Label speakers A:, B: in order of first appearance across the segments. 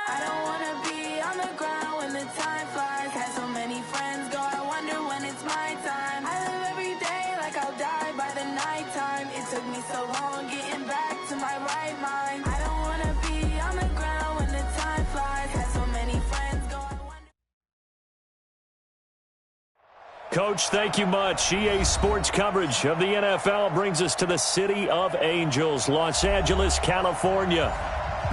A: I don't wanna be on the ground when the time flies. Had so many friends go, I wonder when it's my time. I live every day like I'll die by the nighttime. It took me so long getting back to my right mind. I don't wanna be on the ground when the time flies. Had so many friends go, I wonder.
B: Coach, thank you much. EA Sports coverage of the NFL brings us to the City of Angels, Los Angeles, California.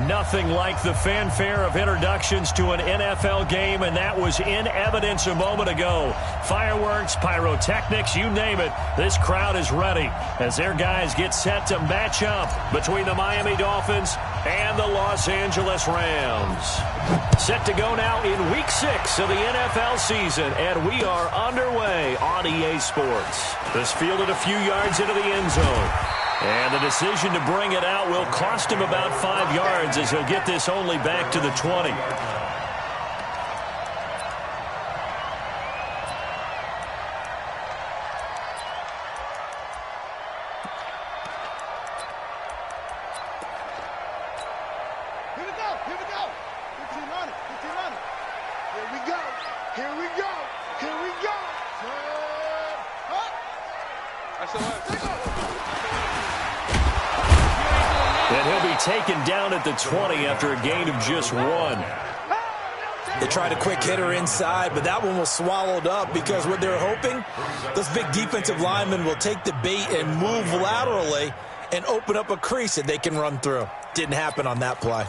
B: Nothing like the fanfare of introductions to an NFL game, and that was in evidence a moment ago. Fireworks, pyrotechnics, you name it. This crowd is ready as their guys get set to match up between the Miami Dolphins and the Los Angeles Rams. Set to go now in Week 6 of the NFL season, and we are underway on EA Sports. This fielded a few yards into the end zone. And the decision to bring it out will cost him about 5 yards as he'll get this only back to the 20.
C: Here we go, here we go. 15 on it, 15 on it. Here we go, here we go, here we go. Turn up. That's the way.
B: And he'll be taken down at the 20 after a gain of just 1.
D: They tried a quick hitter inside, but that one was swallowed up because what they're hoping, those big defensive linemen will take the bait and move laterally and open up a crease that they can run through. Didn't happen on that play.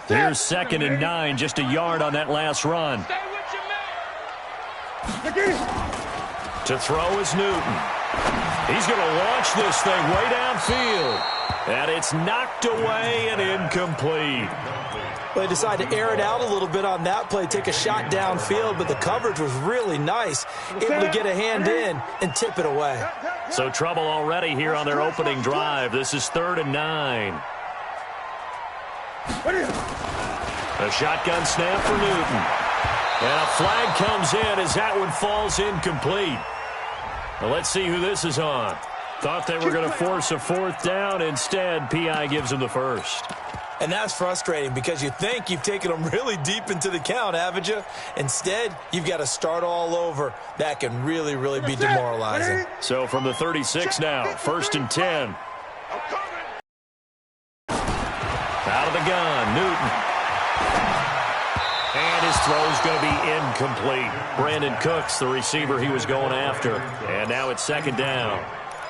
B: Here's 2nd and 9, just a yard on that last run. To throw is Newton. He's going to launch this thing way downfield. And it's knocked away and incomplete.
D: They decided to air it out a little bit on that play, take a shot downfield, but the coverage was really nice, able to get a hand in and tip it away.
B: So trouble already here on their opening drive. This is 3rd and 9. A shotgun snap for Newton. And a flag comes in as that one falls incomplete. Well, let's see who this is on. Thought they were going to force a 4th down. Instead, P.I. gives them the first.
D: And that's frustrating because you think you've taken them really deep into the count, haven't you? Instead, you've got to start all over. That can really, really be demoralizing.
B: So from the 36 now, 1st and 10. Out of the gun, Newton. And his throw's going to be incomplete. Brandon Cooks, the receiver he was going after. And now it's 2nd down.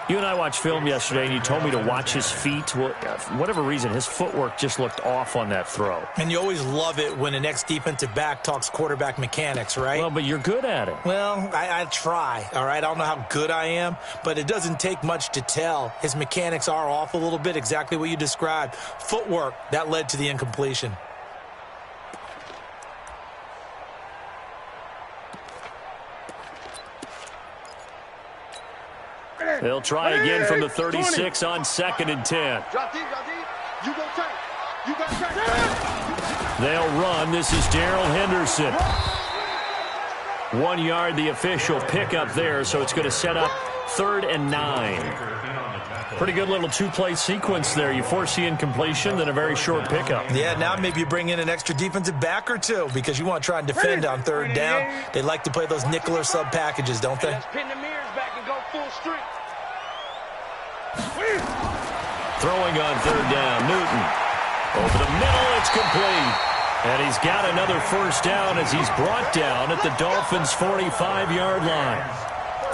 B: You and I watched film yesterday, and you told me to watch his feet. Well, for whatever reason, his footwork just looked off on that throw.
D: And you always love it when an ex-defensive back talks quarterback mechanics, right?
B: Well, but you're good at it.
D: Well, I try, all right? I don't know how good I am, but it doesn't take much to tell. His mechanics are off a little bit, exactly what you described. Footwork, that led to the incompletion.
B: They'll try again from the 36 on 2nd and 10.
C: Drop deep, drop deep. You go tight. You go tight.
B: They'll run. This is Darrell Henderson. 1 yard, the official pickup there, so it's going to set up 3rd and 9. Pretty good little 2-play sequence there. You force the incompletion, then a very short pickup.
D: Yeah, now maybe you bring in an extra defensive back or two because you want to try and defend on 3rd down. They like to play those nickel or sub packages, don't they?
C: Pin the mirrors back and go full street.
B: Throwing on 3rd down, Newton. Over the middle, it's complete. And he's got another 1st down as he's brought down at the Dolphins' 45-yard line.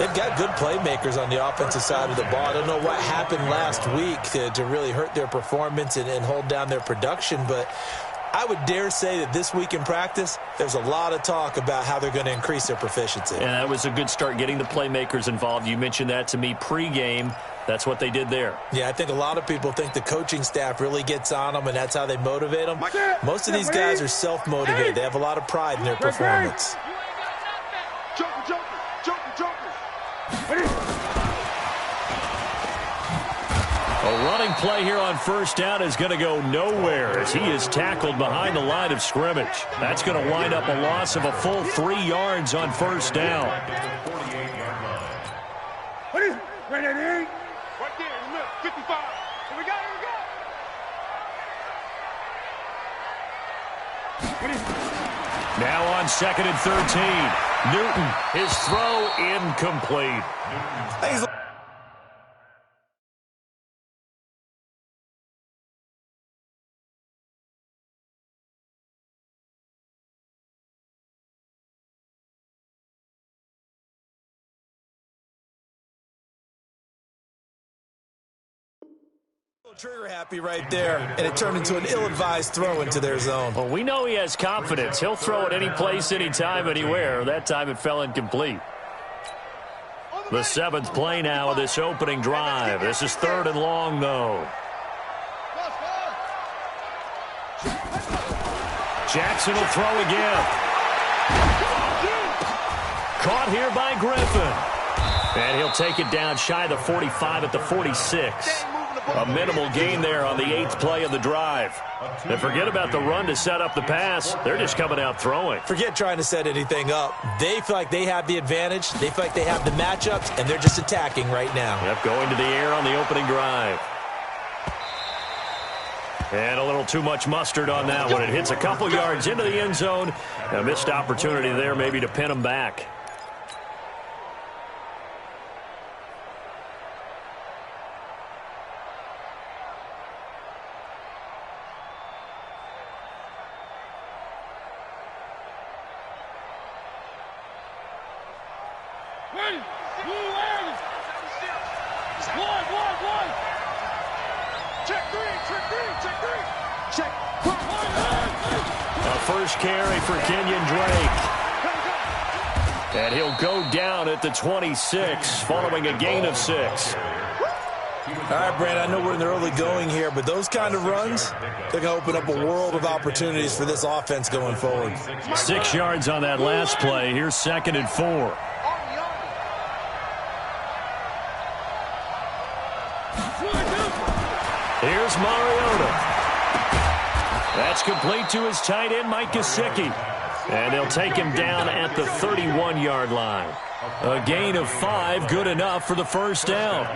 D: They've got good playmakers on the offensive side of the ball. I don't know what happened last week to really hurt their performance and hold down their production, but I would dare say that this week in practice, there's a lot of talk about how they're going to increase their proficiency.
B: And that was a good start getting the playmakers involved. You mentioned that to me pregame. That's what they did there.
D: Yeah, I think a lot of people think the coaching staff really gets on them, and that's how they motivate them. Most of these guys are self-motivated. They have a lot of pride in their performance.
B: A running play here on 1st down is going to go nowhere as he is tackled behind the line of scrimmage. That's going to wind up a loss of a full 3 yards on 1st down.
C: Right there, 55. Here we go, here we go.
B: Now on 2nd and 13. Newton, his throw incomplete.
D: Trigger happy right there, and it turned into an ill-advised throw into their zone.
B: Well, we know he has confidence. He'll throw it any place, anytime, anywhere. That time it fell incomplete. The 7th play now of this opening drive. This is 3rd and long, though. Jackson will throw again. Caught here by Griffin. And he'll take it down shy of the 45 at the 46. A minimal gain there on the 8th play of the drive. And forget about the run to set up the pass. They're just coming out throwing.
D: Forget trying to set anything up. They feel like they have the advantage. They feel like they have the matchups, and they're just attacking right now.
B: Yep, going to the air on the opening drive. And a little too much mustard on that one. It hits a couple yards into the end zone. A missed opportunity there maybe to pin them back. First carry for Kenyon Drake. And he'll go down at the 26 following a gain of 6.
D: All right, Brandon, I know we're in the early going here, but those kind of runs, they're going to open up a world of opportunities for this offense going forward.
B: 6 yards on that last play. Here's 2nd and 4. Here's Mariota. That's complete to his tight end, Mike Gesicki. And they'll take him down at the 31-yard line. A gain of 5, good enough for the first down.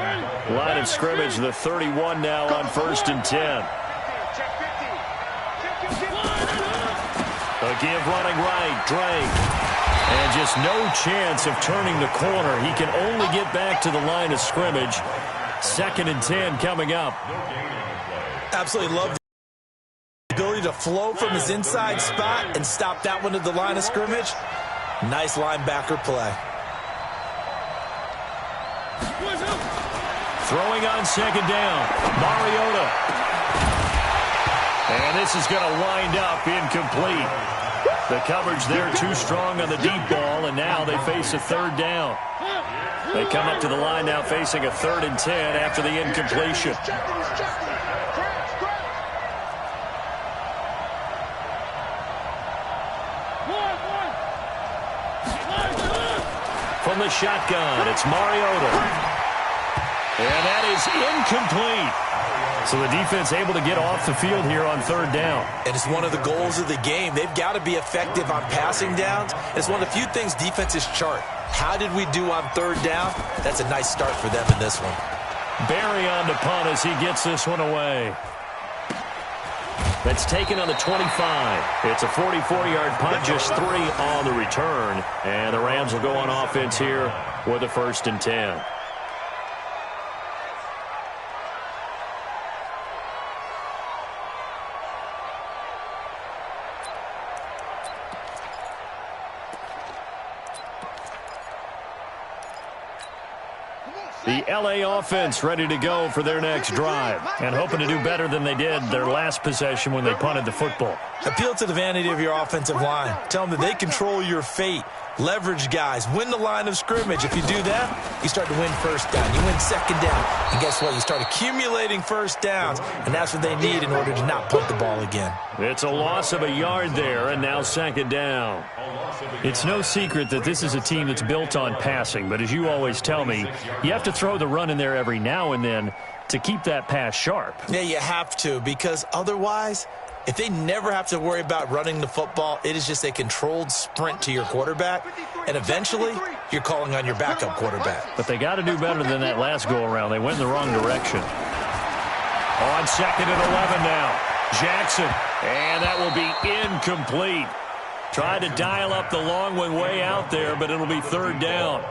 B: Line of scrimmage, the 31 now on 1st and 10. A give running right, Drake. And just no chance of turning the corner. He can only get back to the line of scrimmage. 2nd and 10 coming up.
D: Absolutely love the ability to flow from his inside spot and stop that one at the line of scrimmage. Nice linebacker play.
B: Throwing on 2nd down, Mariota. And this is going to wind up incomplete. The coverage there too strong on the deep ball, and now they face a 3rd down. They come up to the line now facing a 3rd and 10 after the incompletion. From the shotgun, it's Mariota. And that is incomplete. So the defense able to get off the field here on 3rd down.
D: And it's one of the goals of the game. They've got to be effective on passing downs. It's one of the few things defenses chart. How did we do on 3rd down? That's a nice start for them in this one.
B: Barry on to punt as he gets this one away. That's taken on the 25. It's a 44-yard punt, just 3 on the return. And the Rams will go on offense here with a 1st and 10. The LA offense ready to go for their next drive and hoping to do better than they did their last possession when they punted the football.
D: Appeal to the vanity of your offensive line. Tell them that they control your fate. Leverage guys. Win the line of scrimmage. If you do that, you start to win 1st down. You win 2nd down. And guess what? You start accumulating 1st downs, and that's what they need in order to not punt the ball again.
B: It's a loss of a yard there, and now 2nd down. It's no secret that this is a team that's built on passing, but as you always tell me, you have to throw the run in there every now and then to keep that pass sharp.
D: Yeah, you have to, because otherwise, if they never have to worry about running the football, it is just a controlled sprint to your quarterback, and eventually you're calling on your backup quarterback.
B: But they got to do better than that last go-around. They went in the wrong direction. On 2nd and 11 now. Jackson, and that will be incomplete. Tried to dial up the long one way out there, but it'll be third down.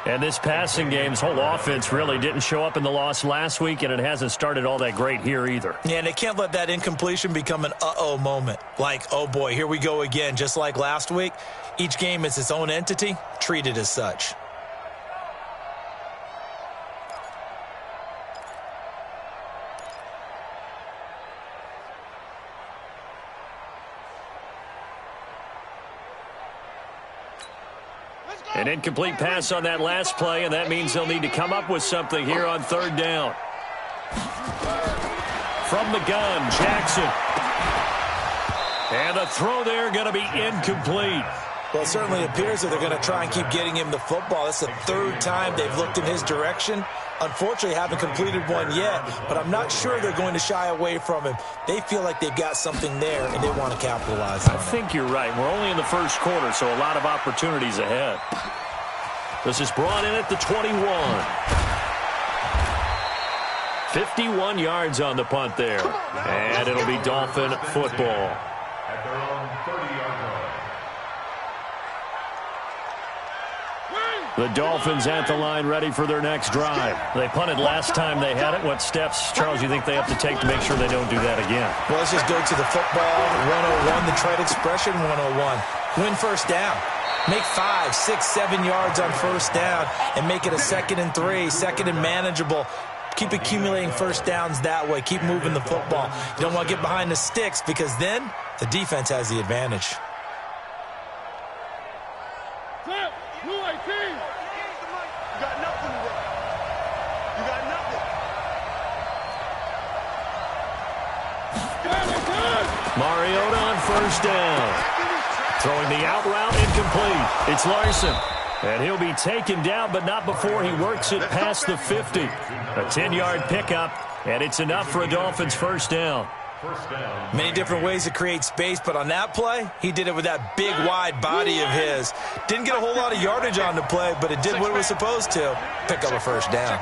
B: And this passing game's whole offense really didn't show up in the loss last week, and it hasn't started all that great here either.
D: Yeah, and they can't let that incompletion become an uh-oh moment. Like, oh boy, here we go again, just like last week. Each game is its own entity, treated as such.
B: An incomplete pass on that last play, and that means they'll need to come up with something here on third down. From the gun, Jackson. And the throw there going to be incomplete.
D: Well, it certainly appears that they're going to try and keep getting him the football. That's the third time they've looked in his direction. Unfortunately, haven't completed one yet, but I'm not sure they're going to shy away from him. They feel like they've got something there, and they want to capitalize on it.
B: I think you're right. We're only in the first quarter, so a lot of opportunities ahead. This is brought in at the 21. 51 yards on the punt there. And it'll be Dolphin football.
E: At their own 30-yard line.
B: The Dolphins at the line ready for their next drive. They punted last time they had it. What steps, Charles, you think they have to take to make sure they don't do that again?
D: Well, let's just go to the football 101, the trade expression 101. Win first down. Make 5, 6, 7 yards on first down and make it a 2nd and 3, 2nd and manageable. Keep accumulating first downs that way. Keep moving the football. You don't want to get behind the sticks because then the defense has the advantage.
B: Mariota on first down. Throwing the out route, incomplete. It's Larson. And he'll be taken down, but not before he works it past the 50. A 10-yard pickup, and it's enough for a Dolphins first down.
D: Many different ways to create space, but on that play, he did it with that big, wide body of his. Didn't get a whole lot of yardage on the play, but it did what it was supposed to. Pick up a first down.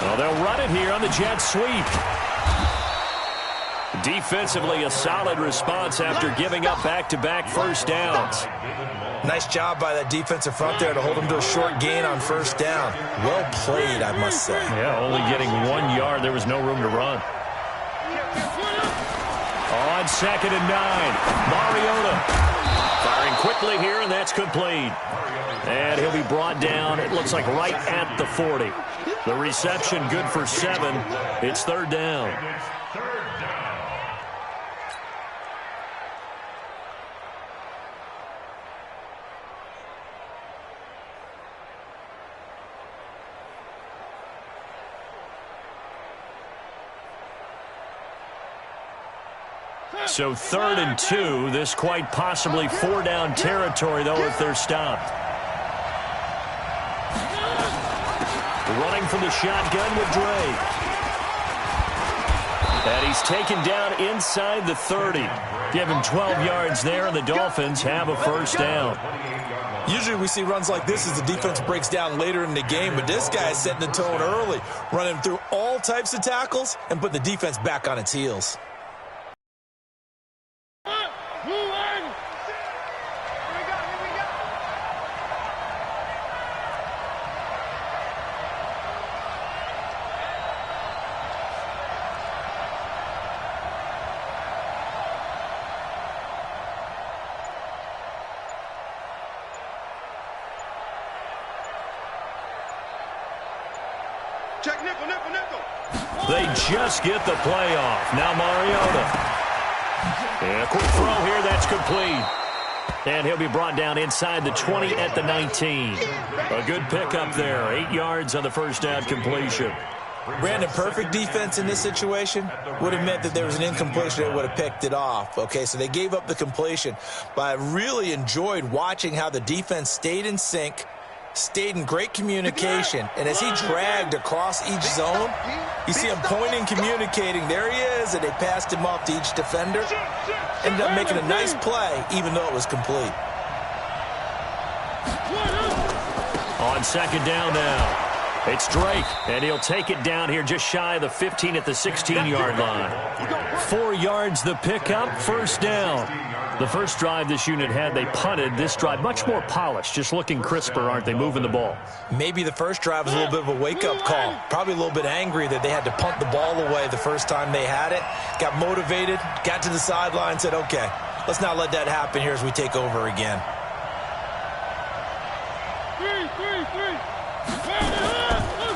B: Well, they'll run it here on the jet sweep. Defensively, a solid response after giving up back-to-back first downs.
D: Nice job by that defensive front there to hold him to a short gain on first down. Well played, I must say.
B: Yeah, only getting 1 yard. There was no room to run. On 2nd and 9, Mariota firing quickly here, and that's complete. And he'll be brought down, it looks like right at the 40. The reception good for 7. It's third down. So 3rd and 2. This quite possibly 4-down territory, though, if they're stopped. Running from the shotgun with Drake. And he's taken down inside the 30. Give him 12 yards there, and the Dolphins have a first down.
D: Usually we see runs like this as the defense breaks down later in the game, but this guy is setting the tone early, running through all types of tackles and put the defense back on its heels.
C: Check nickel, nickel, nickel.
B: They just get the play off. Now Mariota. And a quick throw here. That's complete. And he'll be brought down inside the 20 at the 19. A good pickup there. 8 yards on the first down completion.
D: Brandon, perfect defense in this situation would have meant that there was an incompletion that would have picked it off. Okay, so they gave up the completion. But I really enjoyed watching how the defense stayed in sync, stayed in great communication, and as he dragged across each zone, you see him pointing, communicating. There he is, and they passed him off to each defender. Ended up making a nice play, even though it was complete.
B: On On second down now. It's Drake, and he'll take it down here just shy of the 15 at the 16-yard line. 4 yards the pickup, first down. The first drive this unit had, they punted. This drive, much more polished, just looking crisper, aren't they, moving the ball?
D: Maybe the first drive was a little bit of a wake-up call. Probably a little bit angry that they had to punt the ball away the first time they had it. Got motivated, got to the sideline, said, okay, let's not let that happen here as we take over again.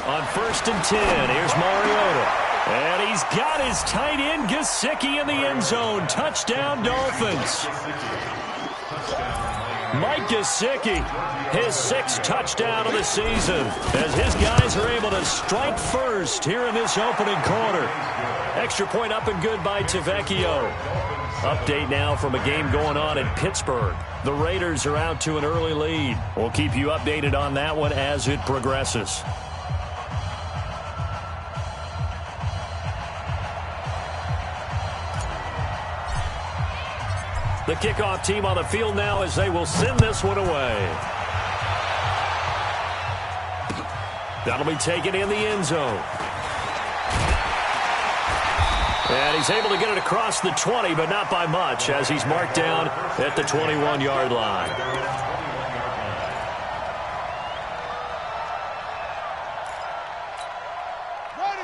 B: On first and 10, here's Mariota. And he's got his tight end, Gesicki, in the end zone. Touchdown, Dolphins. Mike Gesicki, his 6th touchdown of the season, as his guys are able to strike first here in this opening quarter. Extra point up and good by Tavecchio. Update now from a game going on in Pittsburgh. The Raiders are out to an early lead. We'll keep you updated on that one as it progresses. The kickoff team on the field now as they will send this one away. That'll be taken in the end zone. And he's able to get it across the 20, but not by much, as he's marked down at the 21-yard line.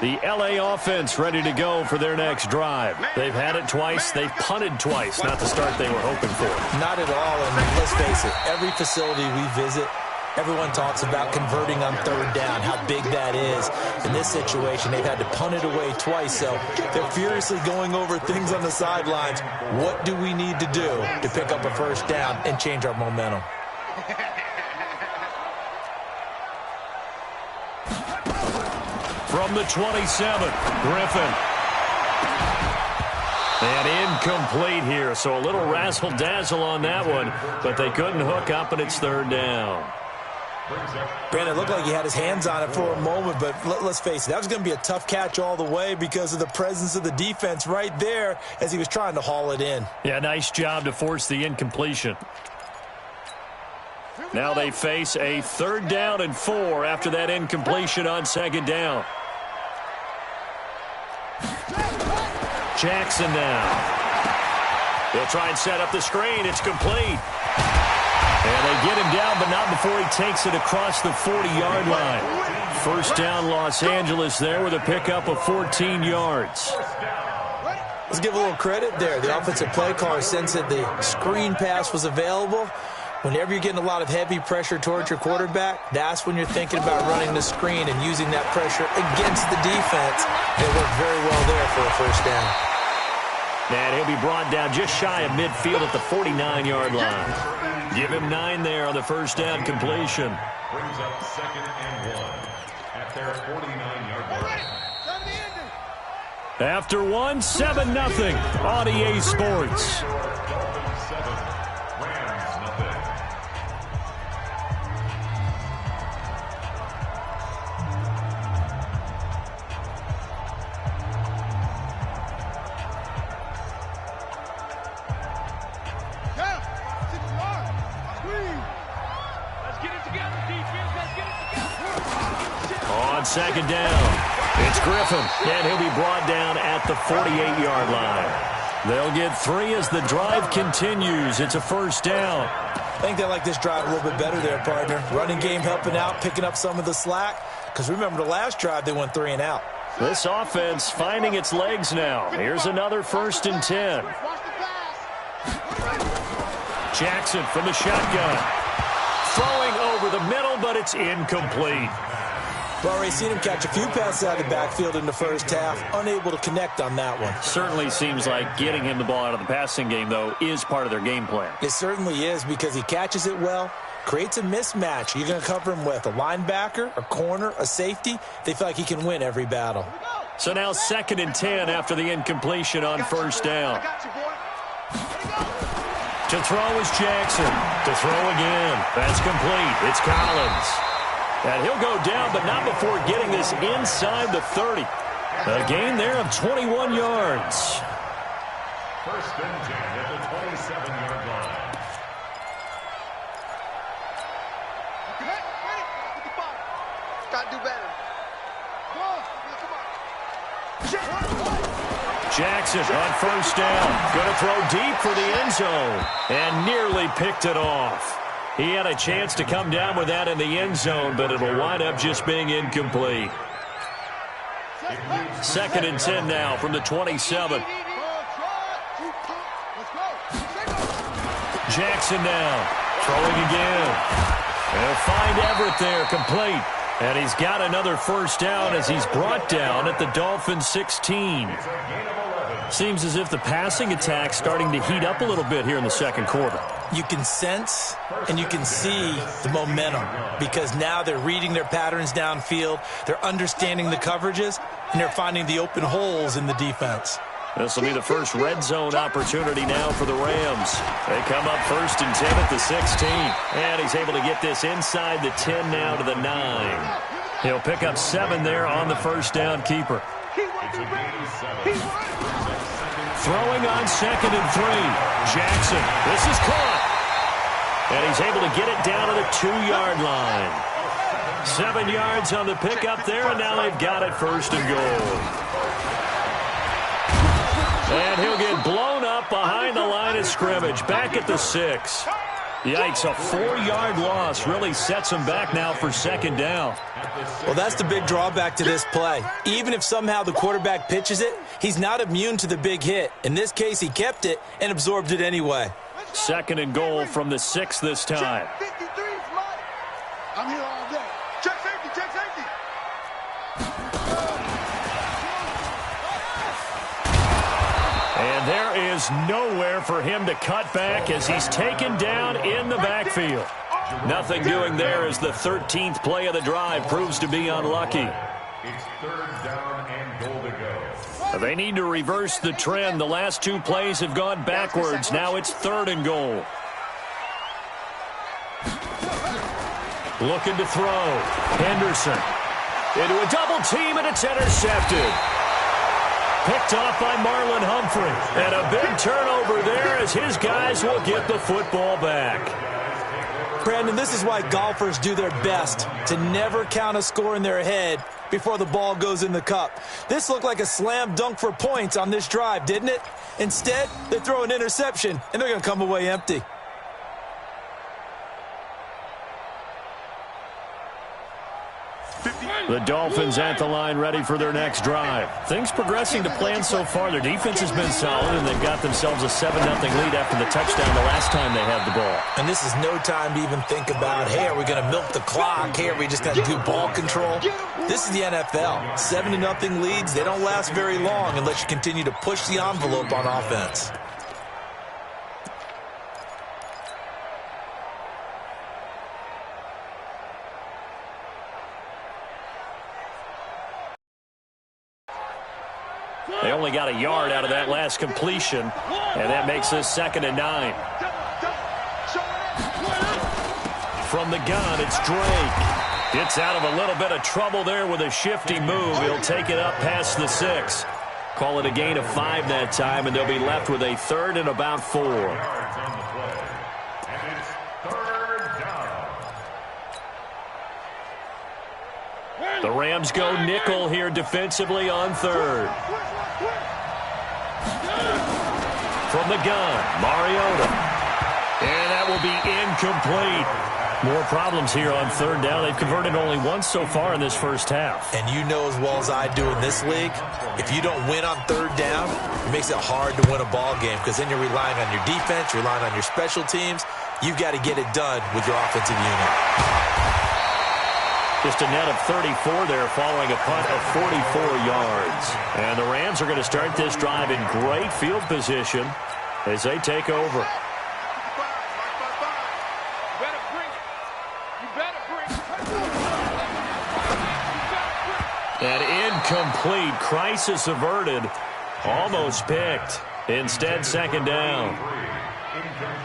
B: The LA offense ready to go for their next drive. They've had it twice. They've punted twice. Not the start they were hoping for.
D: Not at all, and let's face it, every facility we visit, everyone talks about converting on third down, how big that is. In this situation, they've had to punt it away twice, so they're furiously going over things on the sidelines. What do we need to do to pick up a first down and change our momentum?
B: From the 27, Griffin. And incomplete here, so a little razzle-dazzle on that one, but they couldn't hook up, and it's third down.
D: Brandon, it looked like he had his hands on it for a moment, but let's face it, that was going to be a tough catch all the way because of the presence of the defense right there as he was trying to haul it in.
B: Yeah, nice job to force the incompletion. Now they face a 3rd down and 4 after that incompletion on second down. Jackson now. He'll try and set up the screen. It's complete. And they get him down, but not before he takes it across the 40-yard line. First down, Los Angeles there with a pickup of 14 yards.
D: Let's give a little credit there. The offensive play caller sensed that the screen pass was available. Whenever you're getting a lot of heavy pressure towards your quarterback, that's when you're thinking about running the screen and using that pressure against the defense. It worked very well there for a first down.
B: And he'll be brought down just shy of midfield at the 49-yard line. Give him 9 there on the first down completion.
E: Brings up 2nd and 1 at their 49-yard line.
B: After 1, 7-0 on EA Sports. On second down, it's Griffin, and he'll be brought down at the 48-yard line. They'll get 3 as the drive continues. It's a first down.
D: I think they like this drive a little bit better there, partner. Running game helping out, picking up some of the slack. Because remember, the last drive, they went 3 and out.
B: This offense finding its legs now. Here's another 1st and 10. Jackson from the shotgun. Throwing over the middle, but it's incomplete.
D: We've already seen him catch a few passes out of the backfield in the first half, unable to connect on that one.
B: Certainly seems like getting him the ball out of the passing game, though, is part of their game plan.
D: It certainly is because he catches it well, creates a mismatch. You're going to cover him with a linebacker, a corner, a safety. They feel like he can win every battle.
B: So now 2nd and 10 after the incompletion on first down. To throw is Jackson. To throw again. That's complete. It's Collins. And he'll go down, but not before getting this inside the 30. A gain there of 21 yards.
E: 1st and 10 at the 27-yard line.
C: Gotta do better.
B: Jackson on first down. Going to throw deep for the end zone. And nearly picked it off. He had a chance to come down with that in the end zone, but it'll wind up just being incomplete. 2nd and 10 now from the 27. Jackson now. Throwing again. They'll find Everett there, complete. And he's got another first down as he's brought down at the Dolphins' 16. Seems as if the passing attack's starting to heat up a little bit here in the second quarter.
D: You can sense and you can see the momentum because now they're reading their patterns downfield, they're understanding the coverages, and they're finding the open holes in the defense.
B: This will be the first red zone opportunity now for the Rams. They come up 1st and 10 at the 16. And he's able to get this inside the 10 now to the 9. He'll pick up 7 there on the first down keeper. Throwing on 2nd and 3. Jackson, this is caught. And he's able to get it down to the 2-yard line. 7 yards on the pickup there, and now they've got it 1st and goal. And he'll get blown up behind the line of scrimmage, back at the 6. Yikes, a 4-yard loss really sets him back now for 2nd down.
D: Well, that's the big drawback to this play. Even if somehow the quarterback pitches it, he's not immune to the big hit. In this case, he kept it and absorbed it anyway.
B: 2nd and goal from the 6 this time.
C: I'm here all day. Check safety, check safety.
B: And there is nowhere for him to cut back as he's taken down in the backfield. Nothing doing there as the 13th play of the drive proves to be unlucky.
E: It's 3rd down and goal to go.
B: They need to reverse the trend. The last 2 plays have gone backwards. Now it's 3rd and goal. Looking to throw. Henderson into a double team, and it's intercepted. Picked off by Marlon Humphrey. And a big turnover there as his guys will get the football back.
D: Brandon, this is why golfers do their best to never count a score in their head before the ball goes in the cup. This looked like a slam dunk for points on this drive, didn't it? Instead, they throw an interception, and they're going to come away empty.
B: The Dolphins at the line ready for their next drive. Things progressing to plan so far. Their defense has been solid, and they've got themselves a 7-0 lead after the touchdown the last time they had the ball.
D: And this is no time to even think about, hey, are we going to milk the clock? Hey, are we just going to do ball control? This is the NFL. 7-0 leads, they don't last very long unless you continue to push the envelope on offense.
B: They only got a yard out of that last completion, and that makes this 2nd and 9. From the gun, it's Drake. Gets out of a little bit of trouble there with a shifty move. He'll take it up past the 6. Call it a gain of 5 that time, and they'll be left with a 3rd and about 4. The Rams go nickel here defensively on 3rd. From the gun, Mariota. And that will be incomplete. More problems here on 3rd down. They've converted only once so far in this first half.
D: And you know as well as I do in this league, if you don't win on 3rd down, it makes it hard to win a ball game because then you're relying on your defense, you're relying on your special teams. You've got to get it done with your offensive unit.
B: Just a net of 34 there following a punt of 44 yards. And the Rams are going to start this drive in great field position as they take over. And incomplete. Crisis averted. Almost picked. Instead, 2nd down.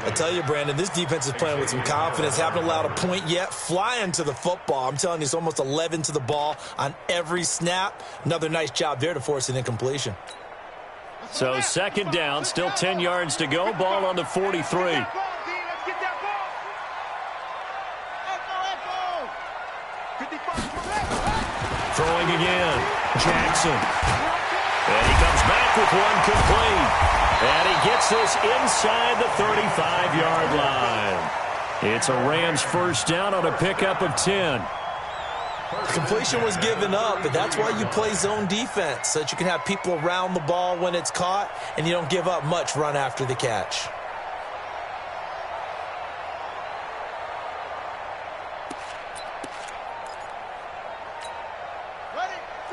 D: I tell you, Brandon, this defense is playing with some confidence. Haven't allowed a point yet. Flying to the football. I'm telling you, it's almost 11 to the ball on every snap. Another nice job there to force an incompletion.
B: So 2nd down, still 10 yards to go. Ball on the 43. throwing again. Jackson. And he comes back with one complete. And he gets this inside the 35-yard line. It's a Rams first down on a pickup of 10.
D: The completion was given up, but that's why you play zone defense, so that you can have people around the ball when it's caught, and you don't give up much run after the catch.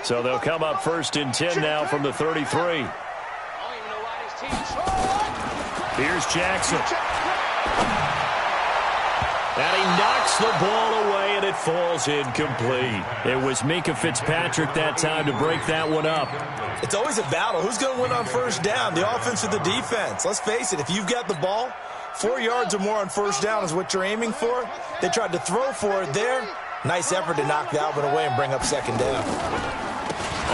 B: So they'll come up first and 10 now from the 33. Here's Jackson. And he knocks the ball away, and it falls incomplete. It was Minkah Fitzpatrick that time to break that one up.
D: It's always a battle. Who's going to win on first down, the offense or the defense? Let's face it, if you've got the ball, 4 yards or more on first down is what you're aiming for. They tried to throw for it there. Nice effort to knock that one away and bring up second down.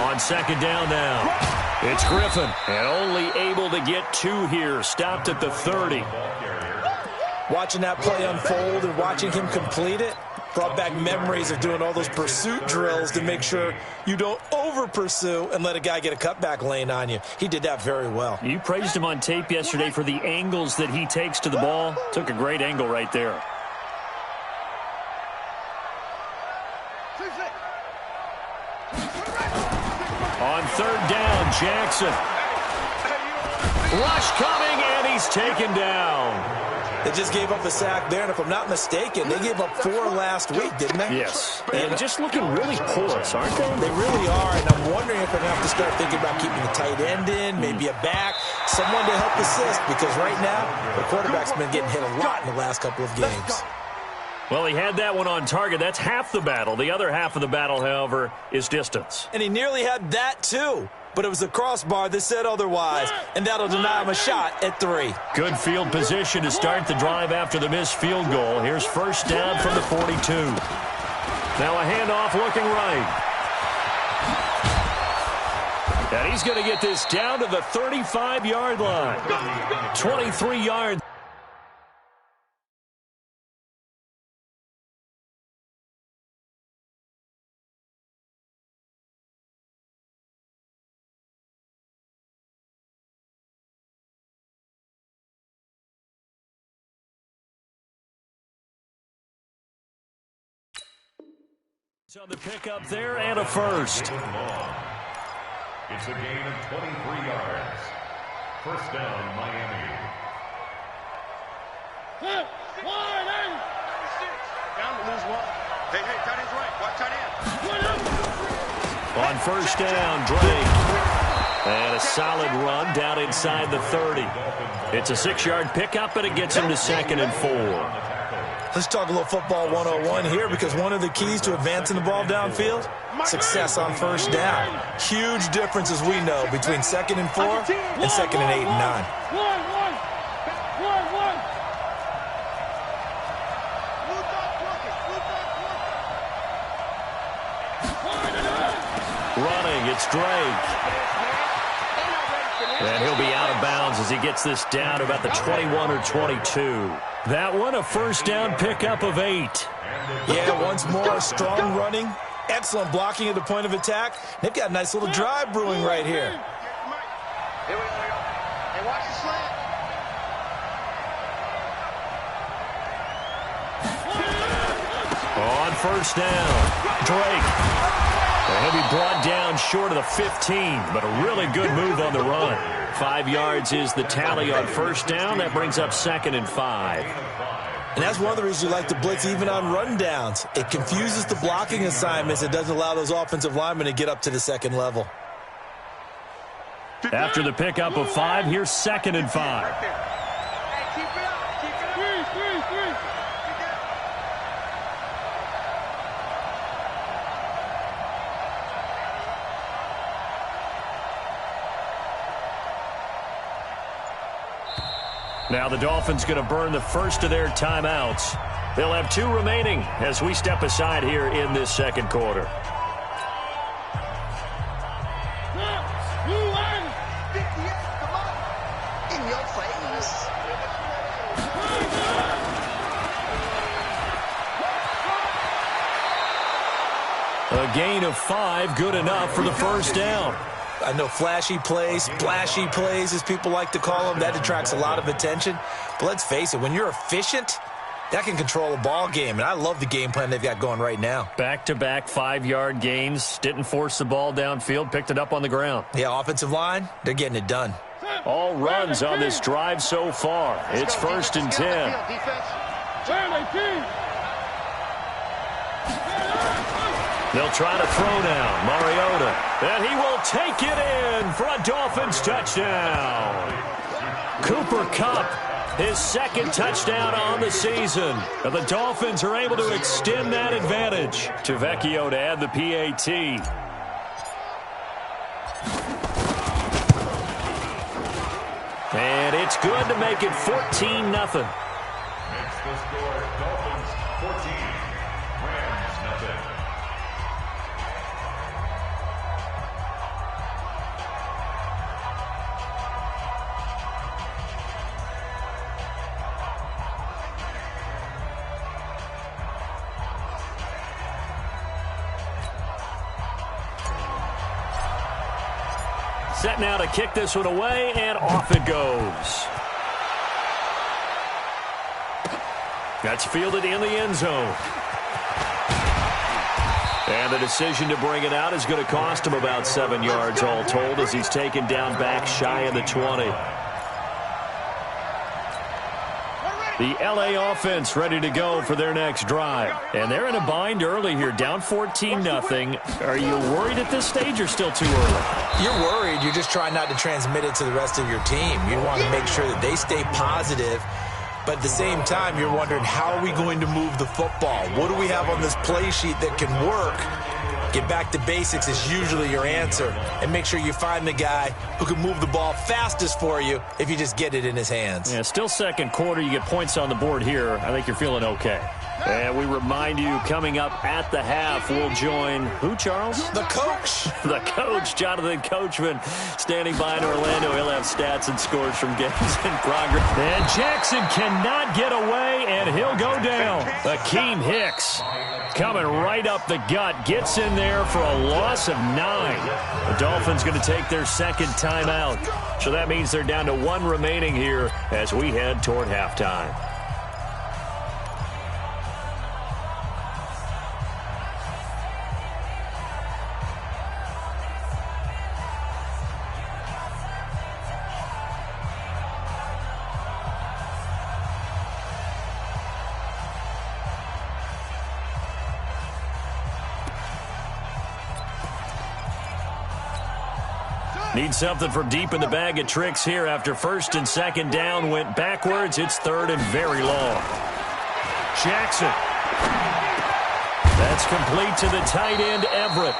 B: On second down now, it's Griffin, and only able to get 2 here, stopped at the 30.
D: Watching that play unfold and watching him complete it brought back memories of doing all those pursuit drills to make sure you don't over-pursue and let a guy get a cutback lane on you. He did that very well.
B: You praised him on tape yesterday for the angles that he takes to the ball. Took a great angle right there. On third down, Jackson. Rush coming, and he's taken down.
D: They just gave up a sack there, and if I'm not mistaken, they gave up 4 last week, didn't they?
B: Yes. And just looking really porous, aren't they?
D: They really are, and I'm wondering if they're going to have to start thinking about keeping the tight end in, maybe a back, someone to help assist, because right now, the quarterback's been getting hit a lot in the last couple of games.
B: Well, he had that one on target. That's half the battle. The other half of the battle, however, is distance.
D: And he nearly had that, too. But it was the crossbar that said otherwise, and that'll deny him a shot at 3.
B: Good field position to start the drive after the missed field goal. Here's first down from the 42. Now a handoff looking right. And he's going to get this down to the 35-yard line. 23 yards. On the pickup there and a first.
E: It's a gain of 23 yards. First down, Miami.
C: Down to lose 1. Hey, tight end's right. Watch tight end.
B: On first down, Drake. And a solid run down inside the 30. It's a 6-yard pickup, and it gets him to second and 4.
D: Let's talk a little football 101 here, because one of the keys to advancing the ball downfield, success on first down. Huge difference, as we know, between 2nd and 4 and 2nd and 8 and 9.
B: Running, it's Drake. And he'll be out of bounds as he gets this down to about the 21 or 22. That one, a first down pickup of 8.
D: Yeah, once more, strong running, excellent blocking at the point of attack. They've got a nice little drive brewing right here.
C: Here we go. Hey, watch the slant.
B: On first down, Drake. And he'll be brought down short of the 15, but a really good move on the run. 5 yards is the tally on first down. That brings up 2nd and 5.
D: And that's one of the reasons you like to blitz even on run downs. It confuses the blocking assignments. It doesn't allow those offensive linemen to get up to the 2nd level.
B: After the pickup of 5, here's 2nd and 5. Now the Dolphins going to burn the first of their timeouts. They'll have 2 remaining as we step aside here in this second quarter.
C: In your face.
B: A gain of 5, good enough for the first down.
D: I know flashy plays, splashy plays, as people like to call them, that attracts a lot of attention. But let's face it, when you're efficient, that can control a ball game, and I love the game plan they've got going right now.
B: Back-to-back 5-yard gains, didn't force the ball downfield, picked it up on the ground.
D: Yeah, offensive line, they're getting it done.
B: All runs on this drive so far. It's 1st and 10. They'll try to throw now. Mariota. And he will take it in for a Dolphins touchdown. Cooper Kupp, his 2nd touchdown on the season. And the Dolphins are able to extend that advantage. Tavecchio to add the PAT. And it's good to make it 14-0.
E: Makes the score Dolphins 14, Rams 0.
B: Set now to kick this one away, and off it goes. That's fielded in the end zone. And the decision to bring it out is going to cost him about 7 yards all told as he's taken down back shy of the 20. The LA offense ready to go for their next drive. And they're in a bind early here, down 14-0. Are you worried at this stage or still too early?
D: You're worried. You're just trying not to transmit it to the rest of your team. You want to make sure that they stay positive. But at the same time, you're wondering, how are we going to move the football? What do we have on this play sheet that can work? Get back to basics is usually your answer. And make sure you find the guy who can move the ball fastest for you if you just get it in his hands.
B: Yeah, still second quarter. You get points on the board here. I think you're feeling okay. And we remind you, coming up at the half, we'll join who, Charles?
D: The coach.
B: The coach, Jonathan Coachman, standing by in Orlando. He'll have stats and scores from games in progress. And Jackson cannot get away, and he'll go down. Akeem Hicks coming right up the gut. Gets in there for a loss of 9. The Dolphins going to take their 2nd timeout. So that means they're down to 1 remaining here as we head toward halftime. Need something from deep in the bag of tricks here after 1st and 2nd down went backwards. It's 3rd and very long. Jackson. That's complete to the tight end, Everett.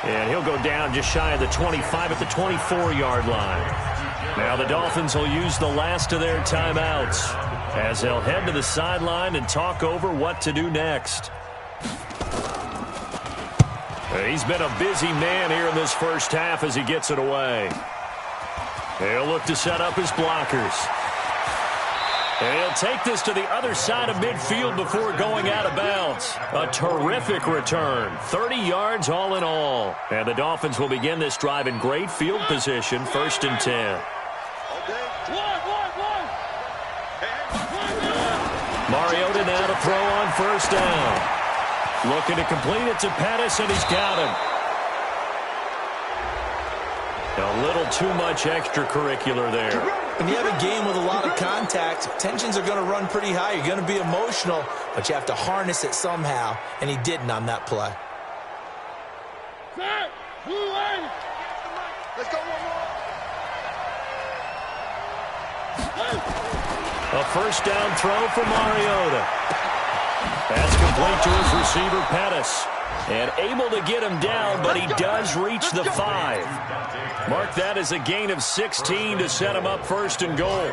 B: And he'll go down just shy of the 25 at the 24-yard line. Now the Dolphins will use the last of their timeouts as they'll head to the sideline and talk over what to do next. He's been a busy man here in this first half as he gets it away. He'll look to set up his blockers. And he'll take this to the other side of midfield before going out of bounds. A terrific return. 30 yards all in all. And the Dolphins will begin this drive in great field position, 1st and 10. Mariota now to throw on 1st down. Looking to complete it to Pettis, and he's got him. A little too much extracurricular there.
D: When you have a game with a lot of contact, tensions are going to run pretty high. You're going to be emotional, but you have to harness it somehow, and he didn't on that play.
C: Let's go one more.
B: A 1st down throw for Mariota. That's complete to his receiver, Pettis. And able to get him down, but he does reach the 5. Mark that as a gain of 16 to set him up 1st and goal.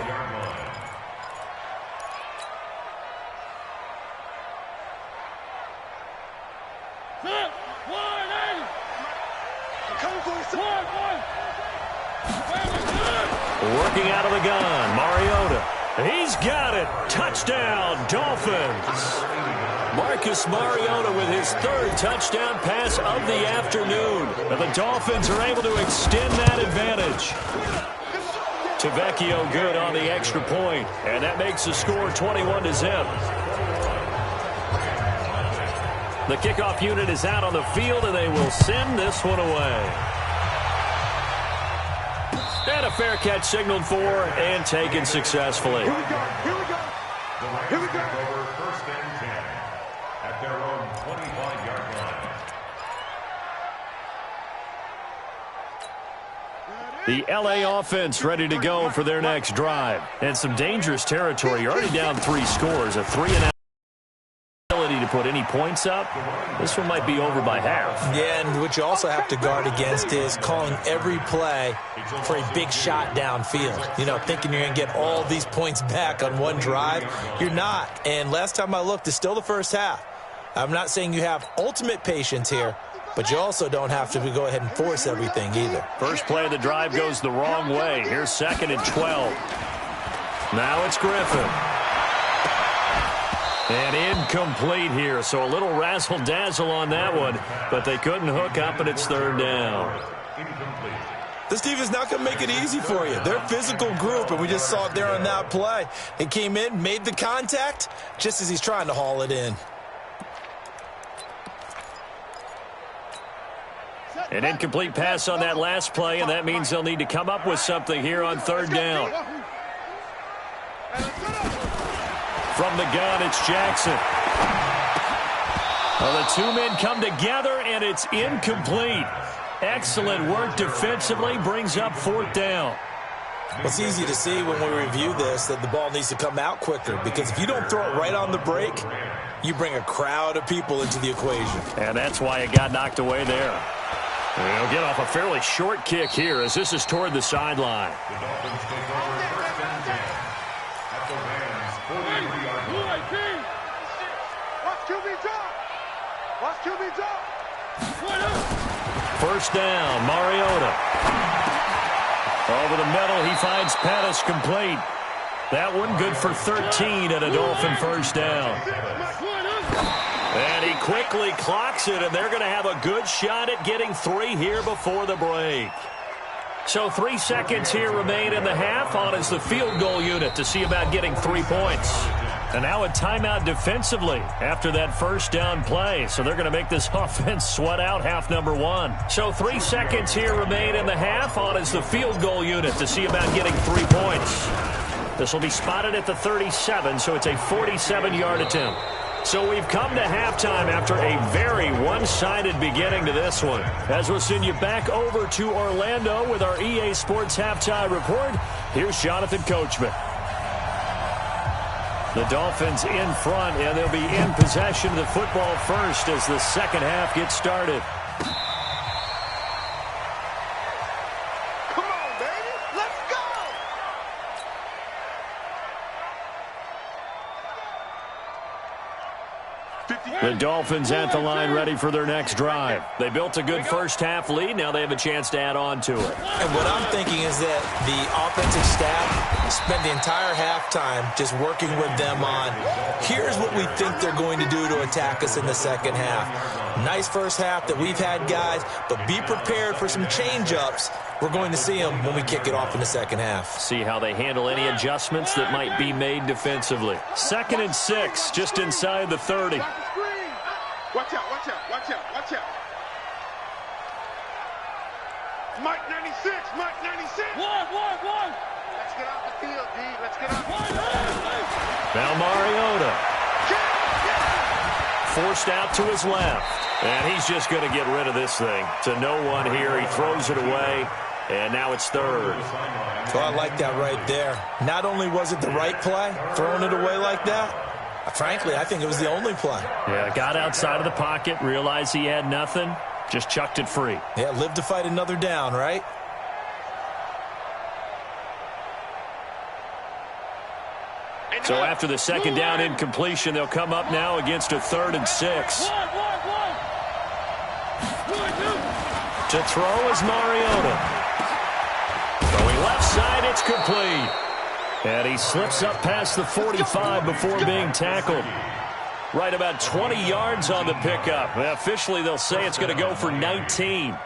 B: Working out of the gun, Mariota. He's got it. Touchdown, Dolphins. Marcus Mariota with his third touchdown pass of the afternoon. And the Dolphins are able to extend that advantage. Tavecchio good on the extra point, and that makes the score 21-0. The kickoff unit is out on the field, and they will send this one away. And a fair catch signaled for and taken successfully.
C: Here we go. Here we go. Here we go.
E: Over first and 10 at their own 25-yard line.
B: The LA offense ready to go for their next drive. And some dangerous territory. You're already down 3 scores. A 3-and-out ability to put any points up. This one might be over by half.
D: Yeah, and what you also have to guard against is calling every play for a big shot downfield. You know, thinking you're going to get all these points back on one drive. You're not. And last time I looked, it's still the first half. I'm not saying you have ultimate patience here, but you also don't have to go ahead and force everything either.
B: First play of the drive goes the wrong way. Here's 2nd and 12. Now it's Griffin. And incomplete here, so a little razzle-dazzle on that one, but they couldn't hook up, and it's 3rd down.
D: This team is not going to make it easy for you. They're a physical group, and we just saw it there on that play. He came in, made the contact, just as he's trying to haul it in.
B: An incomplete pass on that last play, and that means they'll need to come up with something here on 3rd down. From the gun, it's Jackson. Well, the 2 men come together, and it's incomplete. Excellent work defensively, brings up 4th down.
D: Well, it's easy to see when we review this that the ball needs to come out quicker, because if you don't throw it right on the break, you bring a crowd of people into the equation.
B: And that's why it got knocked away there. They'll get off a fairly short kick here as this is toward the sideline.
E: The Dolphins take over first and 10 at the Rams' 43-yard line.
C: Watch QB drop. Watch QB drop.
B: 1st down, Mariota. Over the middle, he finds Pettis complete. That one good for 13 at a Dolphin 1st down. And he quickly clocks it, and they're going to have a good shot at getting 3 here before the break. So 3 seconds here remain in the half. On is the field goal unit to see about getting 3 points. And now a timeout defensively after that 1st down play. So they're going to make this offense sweat out half number 1. So 3 seconds here remain in the half. On is the field goal unit to see about getting 3 points. This will be spotted at the 37, so it's a 47-yard attempt. So we've come to halftime after a very one-sided beginning to this one. As we'll send you back over to Orlando with our EA Sports Halftime Report, here's Jonathan Coachman. The Dolphins in front, and they'll be in possession of the football first as the second half gets started.
C: Come on, baby. Let's go.
B: The Dolphins at the line ready for their next drive. They built a good first half lead. Now they have a chance to add on to it.
D: And what I'm thinking is that the offensive staff spent the entire halftime just working with them on, here's what we think they're going to do to attack us in the second half. Nice first half that we've had, guys, but be prepared for some change-ups. We're going to see them when we kick it off in the second half.
B: See how they handle any adjustments that might be made defensively. 2nd and 6, just inside the 30.
C: Watch out, watch out, watch out, watch out. Mike 96, Mike 96. One. Let's get off the field, D. Let's get off the field.
B: Now Mariota. Forced out to his left. And he's just going to get rid of this thing. To no one here. He throws it away. And now it's 3rd.
D: Well, I like that right there. Not only was it the right play, throwing it away like that, frankly, I think it was the only play.
B: Yeah, got outside of the pocket, realized he had nothing, just chucked it free.
D: Yeah, live to fight another down, right?
B: So after the 2nd down incompletion, they'll come up now against a 3rd and 6. To throw is Mariota. Throwing left side, it's complete. And he slips up past the 45 before being tackled. Right about 20 yards on the pickup. Officially, they'll say it's going to go for 19.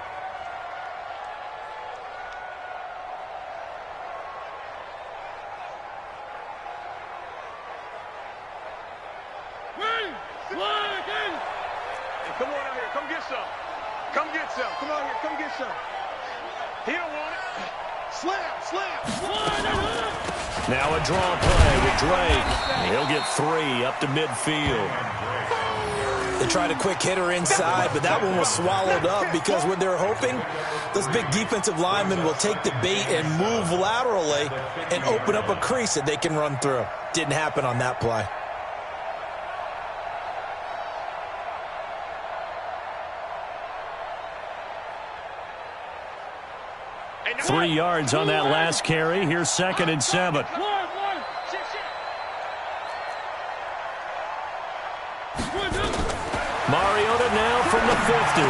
C: Come on out here. Come get some. Come get some. Come on here. Come get some. He don't want it. Slam.
B: Now a draw play with Drake. He'll get 3 up to midfield.
D: They tried a quick hitter inside, but that one was swallowed up because what they're hoping, those big defensive linemen will take the bait and move laterally and open up a crease that they can run through. Didn't happen on that play.
B: 3 yards on that last carry. Here's 2nd and 7. Mariota now from the 50.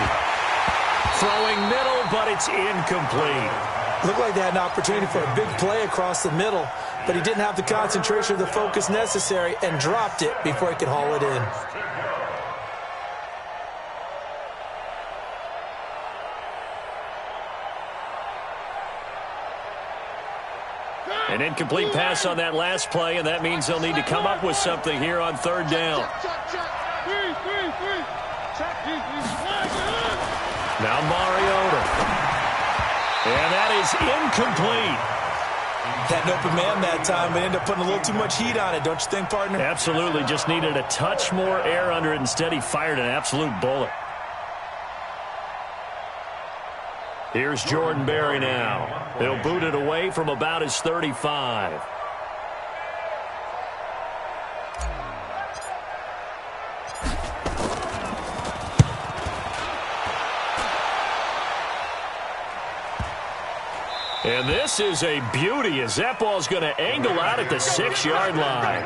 B: Throwing middle, but it's incomplete.
D: Looked like they had an opportunity for a big play across the middle, but he didn't have the concentration or the focus necessary and dropped it before he could haul it in.
B: An incomplete pass on that last play, and that means they'll need to come up with something here on 3rd down. Now Mariota. And that is incomplete.
D: Had an open man that time, but ended up putting a little too much heat on it, don't you think, partner?
B: Absolutely. Just needed a touch more air under it. Instead, he fired an absolute bullet. Here's Jordan Berry now. He'll boot it away from about his 35. And this is a beauty as that ball's going to angle out at the 6-yard line.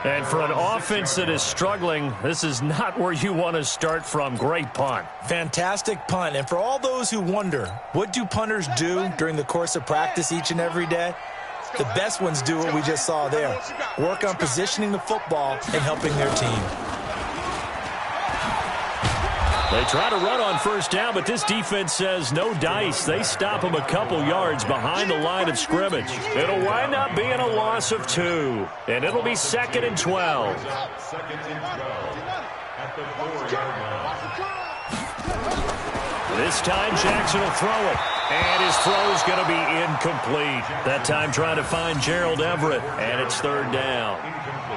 B: And for an offense that is struggling, this is not where you want to start from. Great punt.
D: Fantastic punt. And for all those who wonder, what do punters do during the course of practice each and every day? The best ones do what we just saw there. Work on positioning the football and helping their team.
B: They try to run on 1st down, but this defense says no dice. They stop them a couple yards behind the line of scrimmage. It'll wind up being a loss of 2, and it'll be 2nd and 12.
E: 2nd and 12 at the 4-yard line.
B: This time Jackson will throw it, and his throw's going to be incomplete. That time trying to find Gerald Everett, and it's 3rd down.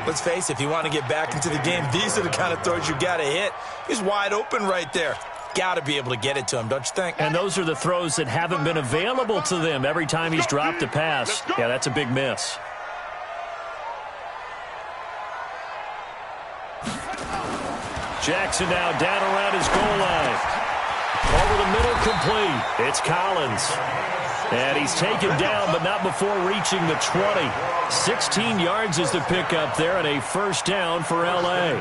D: Let's face it, if you want to get back into the game, these are the kind of throws you got to hit. He's wide open right there. Got to be able to get it to him, don't you think?
B: And those are the throws that haven't been available to them every time he's dropped a pass. Yeah, that's a big miss. Jackson now down around his goal line. Over the middle, complete. It's Collins. And he's taken down, but not before reaching the 20. 16 yards is the pickup there, and a 1st down for L.A.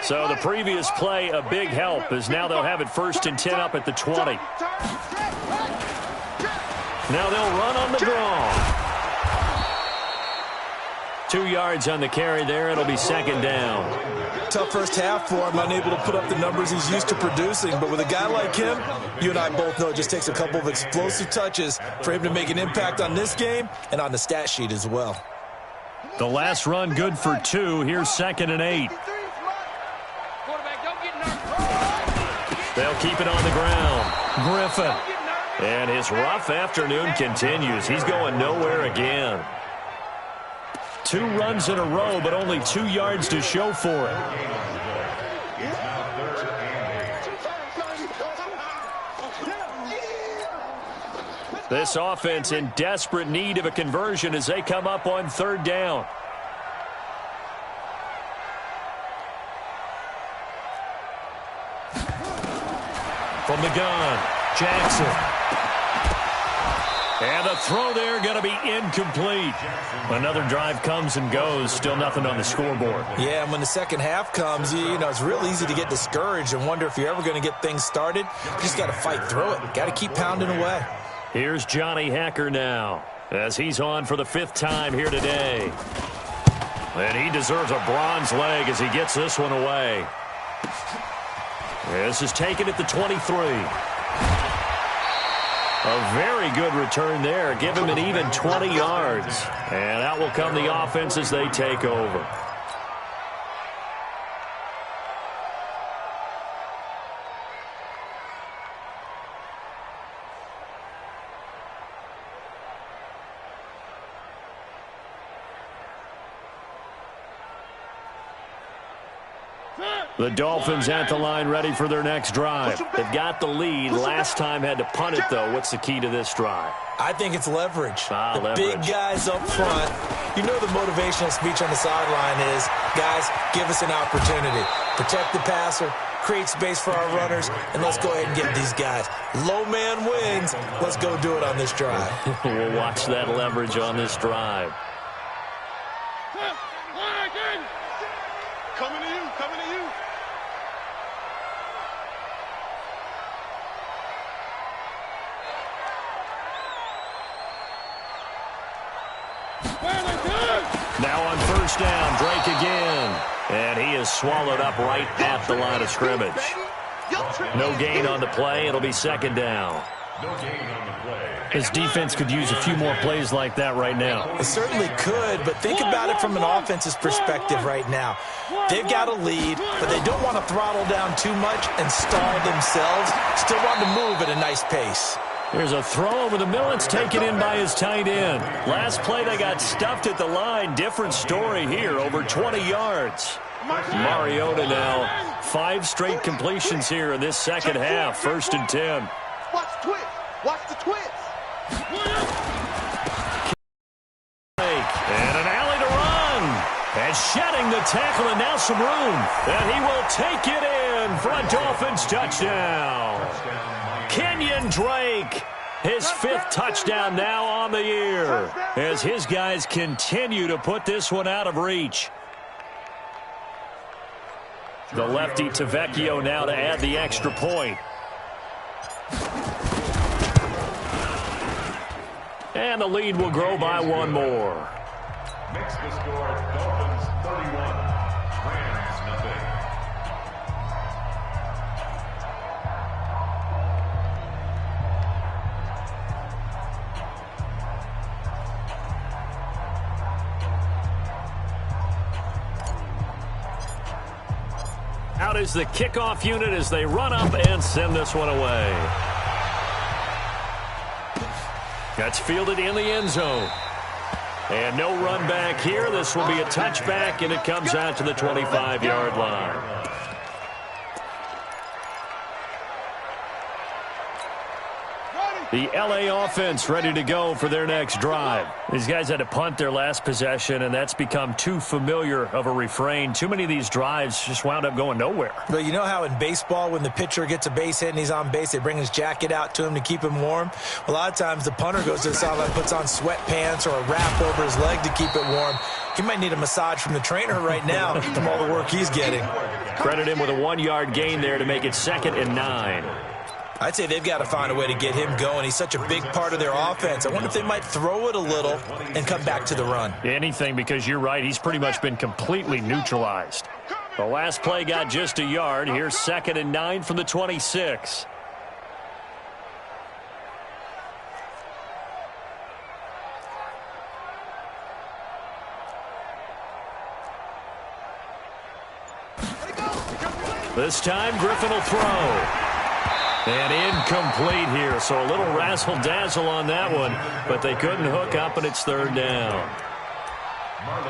B: So the previous play, a big help, as now they'll have it 1st and 10 up at the 20. Now they'll run on the draw. 2 yards on the carry there. It'll be 2nd down.
D: Tough first half for him, unable to put up the numbers he's used to producing. But with a guy like him, you and I both know it just takes a couple of explosive touches for him to make an impact on this game and on the stat sheet as well.
B: The last run good for 2. Here's 2nd and 8. They'll keep it on the ground. Griffin. And his rough afternoon continues. He's going nowhere again. 2 runs in a row, but only 2 yards to show for it. This offense in desperate need of a conversion as they come up on 3rd down. From the gun, Jackson. And the throw there going to be incomplete. Another drive comes and goes. Still nothing on the scoreboard.
D: Yeah, and when the second half comes, you know, it's real easy to get discouraged and wonder if you're ever going to get things started. You just got to fight through it. Got to keep pounding away.
B: Here's Johnny Hacker now as he's on for the 5th time here today. And he deserves a bronze leg as he gets this one away. This is taken at the 23. A very good return there. Give him an even 20 yards. And out will come the offense as they take over. The Dolphins at the line ready for their next drive. They've got the lead. Last time had to punt it, though. What's the key to this drive?
D: I think it's leverage. The
B: Leverage.
D: big guys up front. You know the motivational speech on the sideline is, guys, give us an opportunity. Protect the passer, create space for our runners, and let's go ahead and get these guys. Low man wins. Let's go do it on this drive.
B: We'll watch that leverage on this drive.
C: Coming to you, coming to you.
B: Now on first down, Drake again. And he is swallowed up right at the line of scrimmage. No gain on the play. It'll be second down.
E: No gain on the play.
B: His defense could use a few more plays like that right now.
D: It certainly could, but think about it from an offense's perspective right now. They've got a lead, but they don't want to throttle down too much and stall themselves. Still want to move at a nice pace.
B: There's a throw over the middle. It's taken in by his tight end. Last play, they got stuffed at the line. Different story here, over 20 yards. Mariota now, 5 straight completions here in this second half. 1st and 10.
C: Watch the twist. Watch the twist.
B: And an alley to run. And shedding the tackle and now some room. And he will take it in for a Dolphins touchdown. Kenyon Drake, his 5th touchdown now on the year as his guys continue to put this one out of reach. The lefty to Vecchio now to add the extra point. And the lead will grow by 1 more.
E: Makes the score Dolphins 31, Rams nothing.
B: Out is the kickoff unit as they run up and send this one away. That's fielded in the end zone. And no run back here. This will be a touchback, and it comes out to the 25-yard line. The LA offense ready to go for their next drive. These guys had to punt their last possession, and that's become too familiar of a refrain. Too many of these drives just wound up going nowhere.
D: But you know how in baseball, when the pitcher gets a base hit and he's on base, they bring his jacket out to him to keep him warm? A lot of times the punter goes to the sideline, puts on sweatpants or a wrap over his leg to keep it warm. He might need a massage from the trainer right now from all the work he's getting.
B: Credit him with a 1-yard gain there to make it 2nd and 9.
D: I'd say they've got to find a way to get him going. He's such a big part of their offense. I wonder if they might throw it a little and come back to the run.
B: Anything, because you're right. He's pretty much been completely neutralized. The last play got just a yard. Here's 2nd and 9 from the 26. This time, Griffin will throw. And incomplete here, so a little razzle-dazzle on that one, but they couldn't hook up, and it's 3rd down.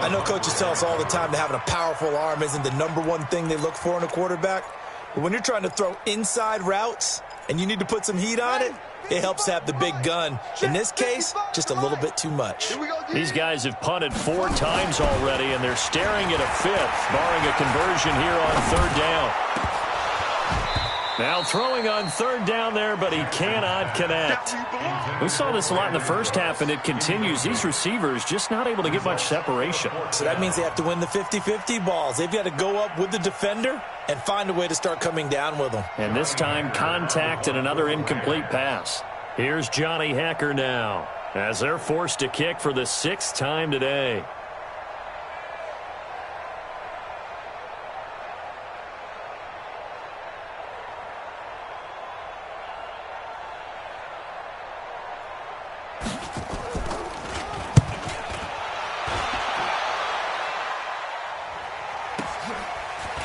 D: I know coaches tell us all the time that having a powerful arm isn't the #1 thing they look for in a quarterback, but when you're trying to throw inside routes and you need to put some heat on it, it helps to have the big gun. In this case, just a little bit too much.
B: These guys have punted 4 times already, and they're staring at a 5th, barring a conversion here on 3rd down. Now throwing on third down there, but he cannot connect. We saw this a lot in the first half, and it continues. These receivers just not able to get much separation.
D: So that means they have to win the 50-50 balls. They've got to go up with the defender and find a way to start coming down with them.
B: And this time, contact and another incomplete pass. Here's Johnny Hekker now, as they're forced to kick for the 6th time today.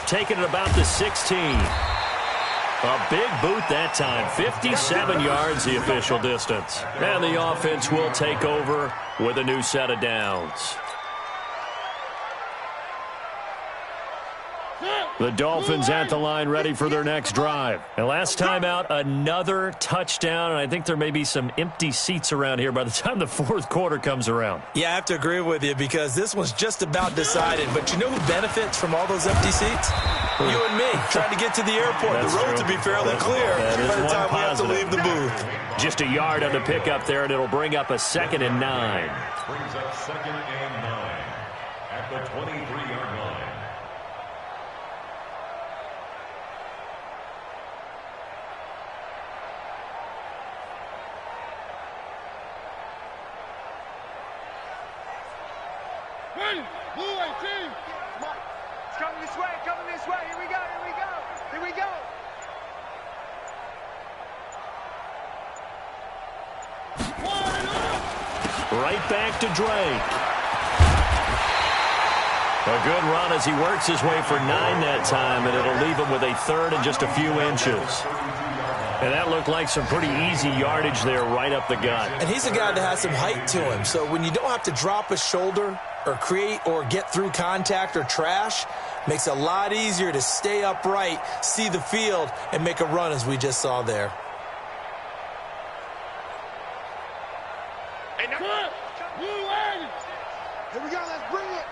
B: Taking it about the 16. A big boot that time. 57 yards the official distance. And the offense will take over with a new set of downs. The Dolphins at the line ready for their next drive. And last time out, another touchdown, and I think there may be some empty seats around here by the time the 4th quarter comes around.
D: Yeah, I have to agree with you because this one's just about decided. But you know who benefits from all those empty seats? You and me, trying to get to the airport.
B: That's
D: the road
B: true.
D: to be fairly clear by the time we have to leave the booth.
B: Just a yard on the pickup there, and it'll bring up a 2nd and 9.
E: Brings up 2nd and 9 at the 23-yard line.
C: Blue 18. It's coming this way, Here we go.
B: Right back to Drake. A good run as he works his way for 9 that time, and it'll leave him with a 3rd and just a few inches. And that looked like some pretty easy yardage there right up the gut.
D: And he's a guy that has some height to him, so when you don't have to drop a shoulder or create or get through contact or trash, makes it a lot easier to stay upright, see the field, and make a run as we just saw there.
C: Here we go, let's bring it.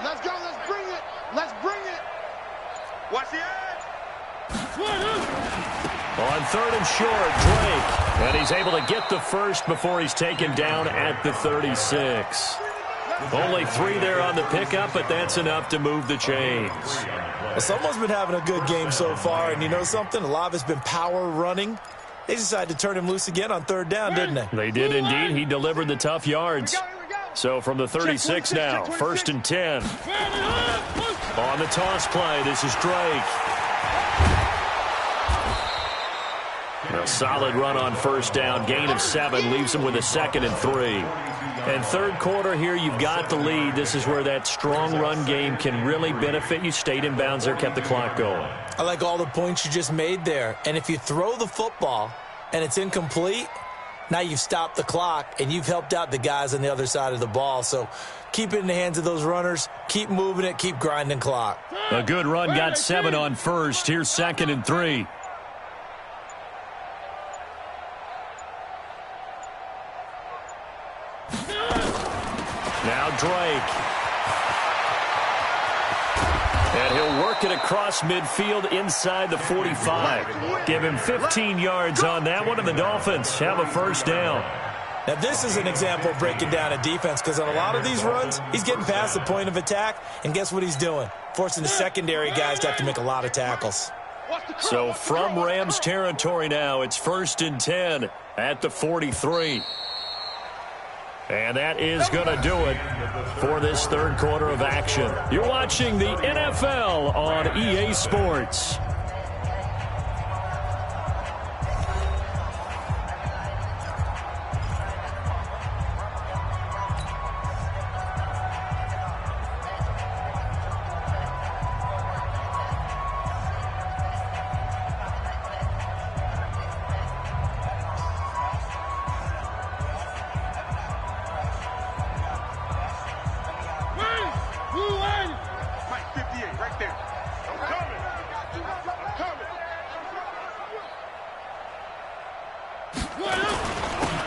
C: Let's go, let's bring it. Watch the edge.
B: On 3rd and short, Drake. And he's able to get the first before he's taken down at the 36. Only 3 there on the pickup, but that's enough to move the chains.
D: Well, someone's been having a good game so far, and you know something? A lot of it's been power running. They decided to turn him loose again on 3rd down, didn't they?
B: They did indeed. He delivered the tough yards. So from the 36 now, 1st and 10. On the toss play, this is Drake. A solid run on 1st down. Gain of 7 leaves him with a 2nd and 3. And 3rd quarter here, you've got the lead. This is where that strong run game can really benefit you. Stayed in bounds there, kept the clock going.
D: I like all the points you just made there. And if you throw the football and it's incomplete, now you've stopped the clock and you've helped out the guys on the other side of the ball. So keep it in the hands of those runners. Keep moving it. Keep grinding clock.
B: A good run, got 7 on 1st. Here's 2nd and 3. Now Drake. And he'll work it across midfield inside the 45. Give him 15 yards on that one, and the Dolphins have a 1st down.
D: Now, this is an example of breaking down a defense because on a lot of these runs, he's getting past the point of attack, and guess what he's doing? Forcing the secondary guys to have to make a lot of tackles.
B: So from Rams territory now, it's 1st and 10 at the 43. And that is going to do it for this 3rd quarter of action. You're watching the NFL on EA Sports.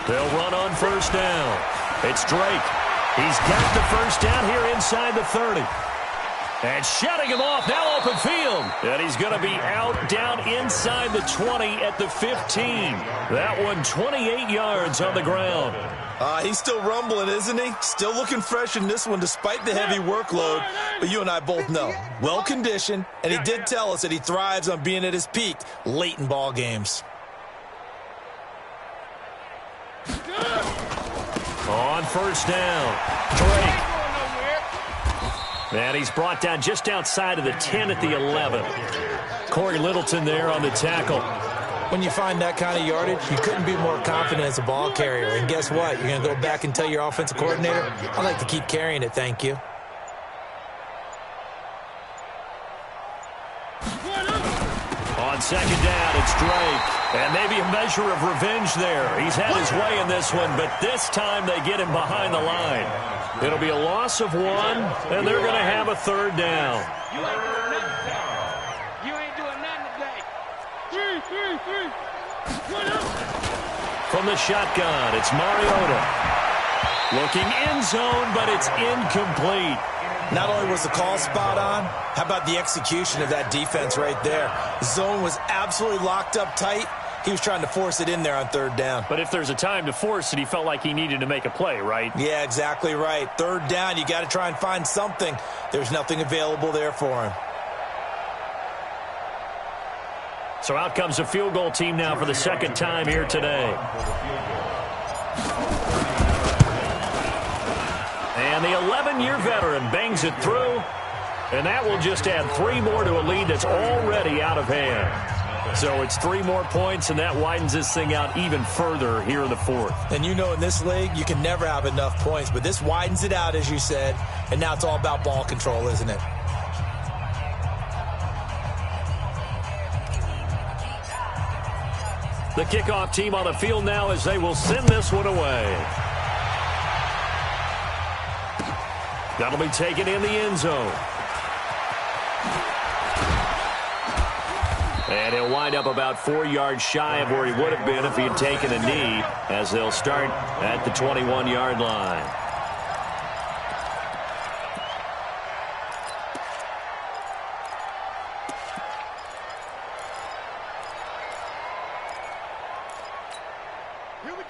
B: They'll run on 1st down. It's Drake. He's got the 1st down here inside the 30. And shutting him off, now open field. And he's going to be out down inside the 20 at the 15. That one 28 yards on the ground.
D: He's still rumbling, isn't he? Still looking fresh in this one despite the heavy workload. But you and I both know, well-conditioned, and he did tell us that he thrives on being at his peak late in ball games.
B: On first down, Drake. And he's brought down just outside of the 10 at the 11. Corey Littleton there on the tackle.
D: When you find that kind of yardage, you couldn't be more confident as a ball carrier. And guess what? You're going to go back and tell your offensive coordinator, I'd like to keep carrying it, thank you.
B: On second down, it's Drake. And maybe a measure of revenge there. He's had his way in this one, but this time they get him behind the line. It'll be a loss of 1, and they're going to have a third down.
C: You ain't doing nothing. You ain't doing nothing today. Three.
B: From the shotgun, it's Mariota. Looking end zone, but it's incomplete.
D: Not only was the call spot on, how about the execution of that defense right there? Zone was absolutely locked up tight. He was trying to force it in there on third down.
B: But if there's a time to force it, he felt like he needed to make a play, right?
D: Yeah, exactly right. Third down, you got to try and find something. There's nothing available there for him.
B: So out comes a field goal team now for the second time here today. And the 11-year veteran bangs it through. And that will just add 3 more to a lead that's already out of hand. So it's 3 more points, and that widens this thing out even further here in the fourth.
D: And you know in this league, you can never have enough points, but this widens it out, as you said, and now it's all about ball control, isn't it?
B: The kickoff team on the field now as they will send this one away. That'll be taken in the end zone. And he'll wind up about 4 yards shy of where he would have been if he had taken a knee, as they'll start at the 21-yard line.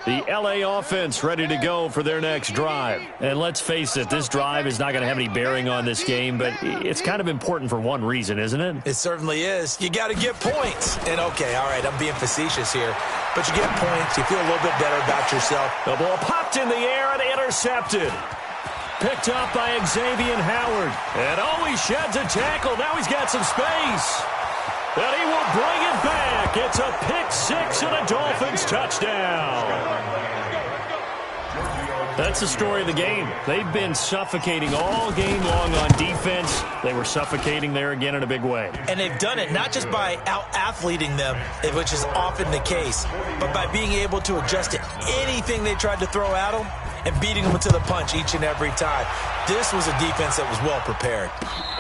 B: The LA offense ready to go for their next drive. And let's face it, this drive is not going to have any bearing on this game, but it's kind of important for one reason, isn't it?
D: It certainly is. You got to get points. And okay, all right, I'm being facetious here, but you get points, you feel a little bit better about yourself.
B: The ball popped in the air and intercepted. Picked up by Xavier Howard. And oh, he sheds a tackle. Now he's got some space. And he will bring it back. It's a pick-6 and a Dolphins touchdown. That's the story of the game. They've been suffocating all game long on defense. They were suffocating there again in a big way.
D: And they've done it not just by out-athleting them, which is often the case, but by being able to adjust to anything they tried to throw at them and beating them to the punch each and every time. This was a defense that was well prepared.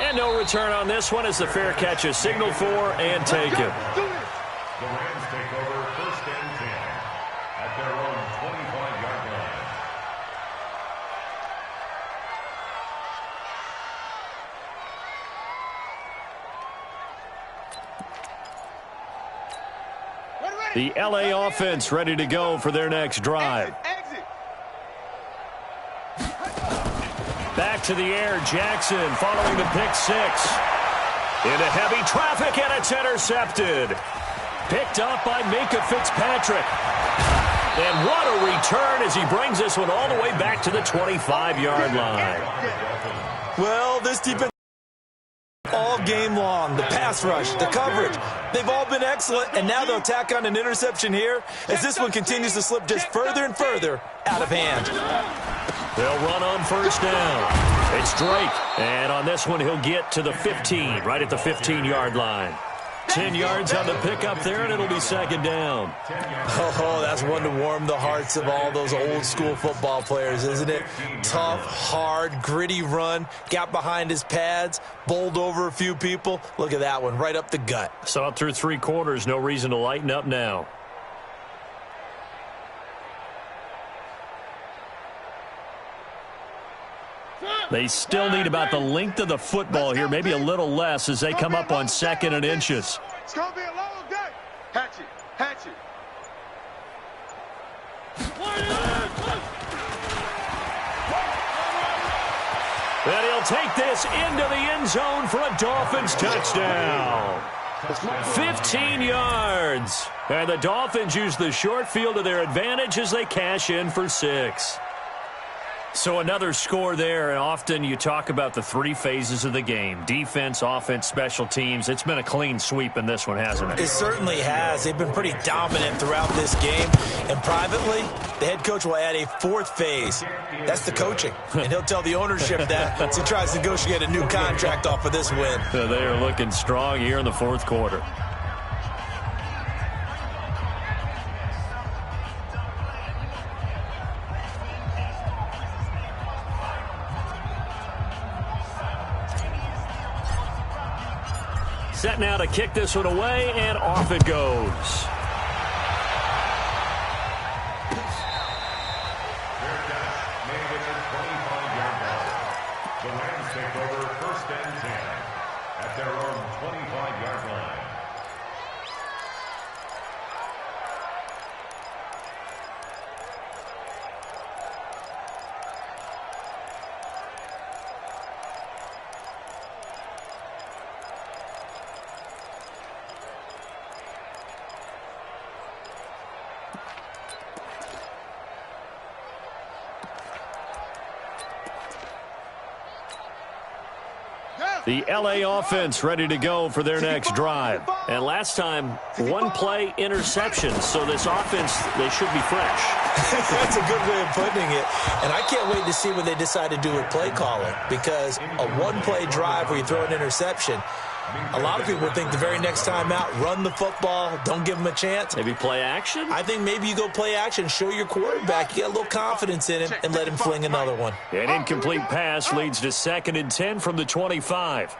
B: And no return on this one as the fair catch is signaled for and taken.
E: The Rams take over 1st and 10 at their own 25-yard line.
B: The LA offense ready to go for their next drive. Back to the air, Jackson following the pick-6. Into heavy traffic, and it's intercepted. Picked up by Minka Fitzpatrick. And what a return as he brings this one all the way back to the 25-yard line.
D: Well, this defense all game long, the pass rush, the coverage, they've all been excellent, and now they'll tack on an interception here as this one continues to slip just further and further out of hand.
B: They'll run on first down. It's Drake, and on this one he'll get to the 15, right at the 15-yard line. 10 yards on the pickup there, and it'll be second down.
D: Oh, that's one to warm the hearts of all those old-school football players, isn't it? Tough, hard, gritty run, got behind his pads, bowled over a few people. Look at that one, right up the gut.
B: Saw it through 3 quarters, no reason to lighten up now. They still need about the length of the football here, maybe a little less as they come up on 2nd and inches.
C: It's going to be a long day. Hatch it. Hatch it.
B: And he'll take this into the end zone for a Dolphins touchdown. 15 yards. And the Dolphins use the short field to their advantage as they cash in for 6. So another score there, and often you talk about the 3 phases of the game. Defense, offense, special teams. It's been a clean sweep in this one, hasn't it?
D: It certainly has. They've been pretty dominant throughout this game. And privately, the head coach will add a 4th phase. That's the coaching. And he'll tell the ownership that as he tries to negotiate a new contract off of this win.
B: So they are looking strong here in the 4th quarter. Set now to kick this one away, and off it goes.
E: Fair catch made at the 25-yard line. The Rams take over 1st and 10 at their own 25-yard line.
B: The LA offense ready to go for their next drive. And last time, 1 play interception. So this offense, they should be fresh.
D: That's a good way of putting it. And I can't wait to see what they decide to do with play calling. Because a 1-play drive where you throw an interception, a lot of people think the very next time out, run the football, don't give them a chance.
B: Maybe play action?
D: I think maybe you go play action, show your quarterback, you get a little confidence in him, and let him fling another one.
B: An incomplete pass leads to 2nd and 10 from the 25.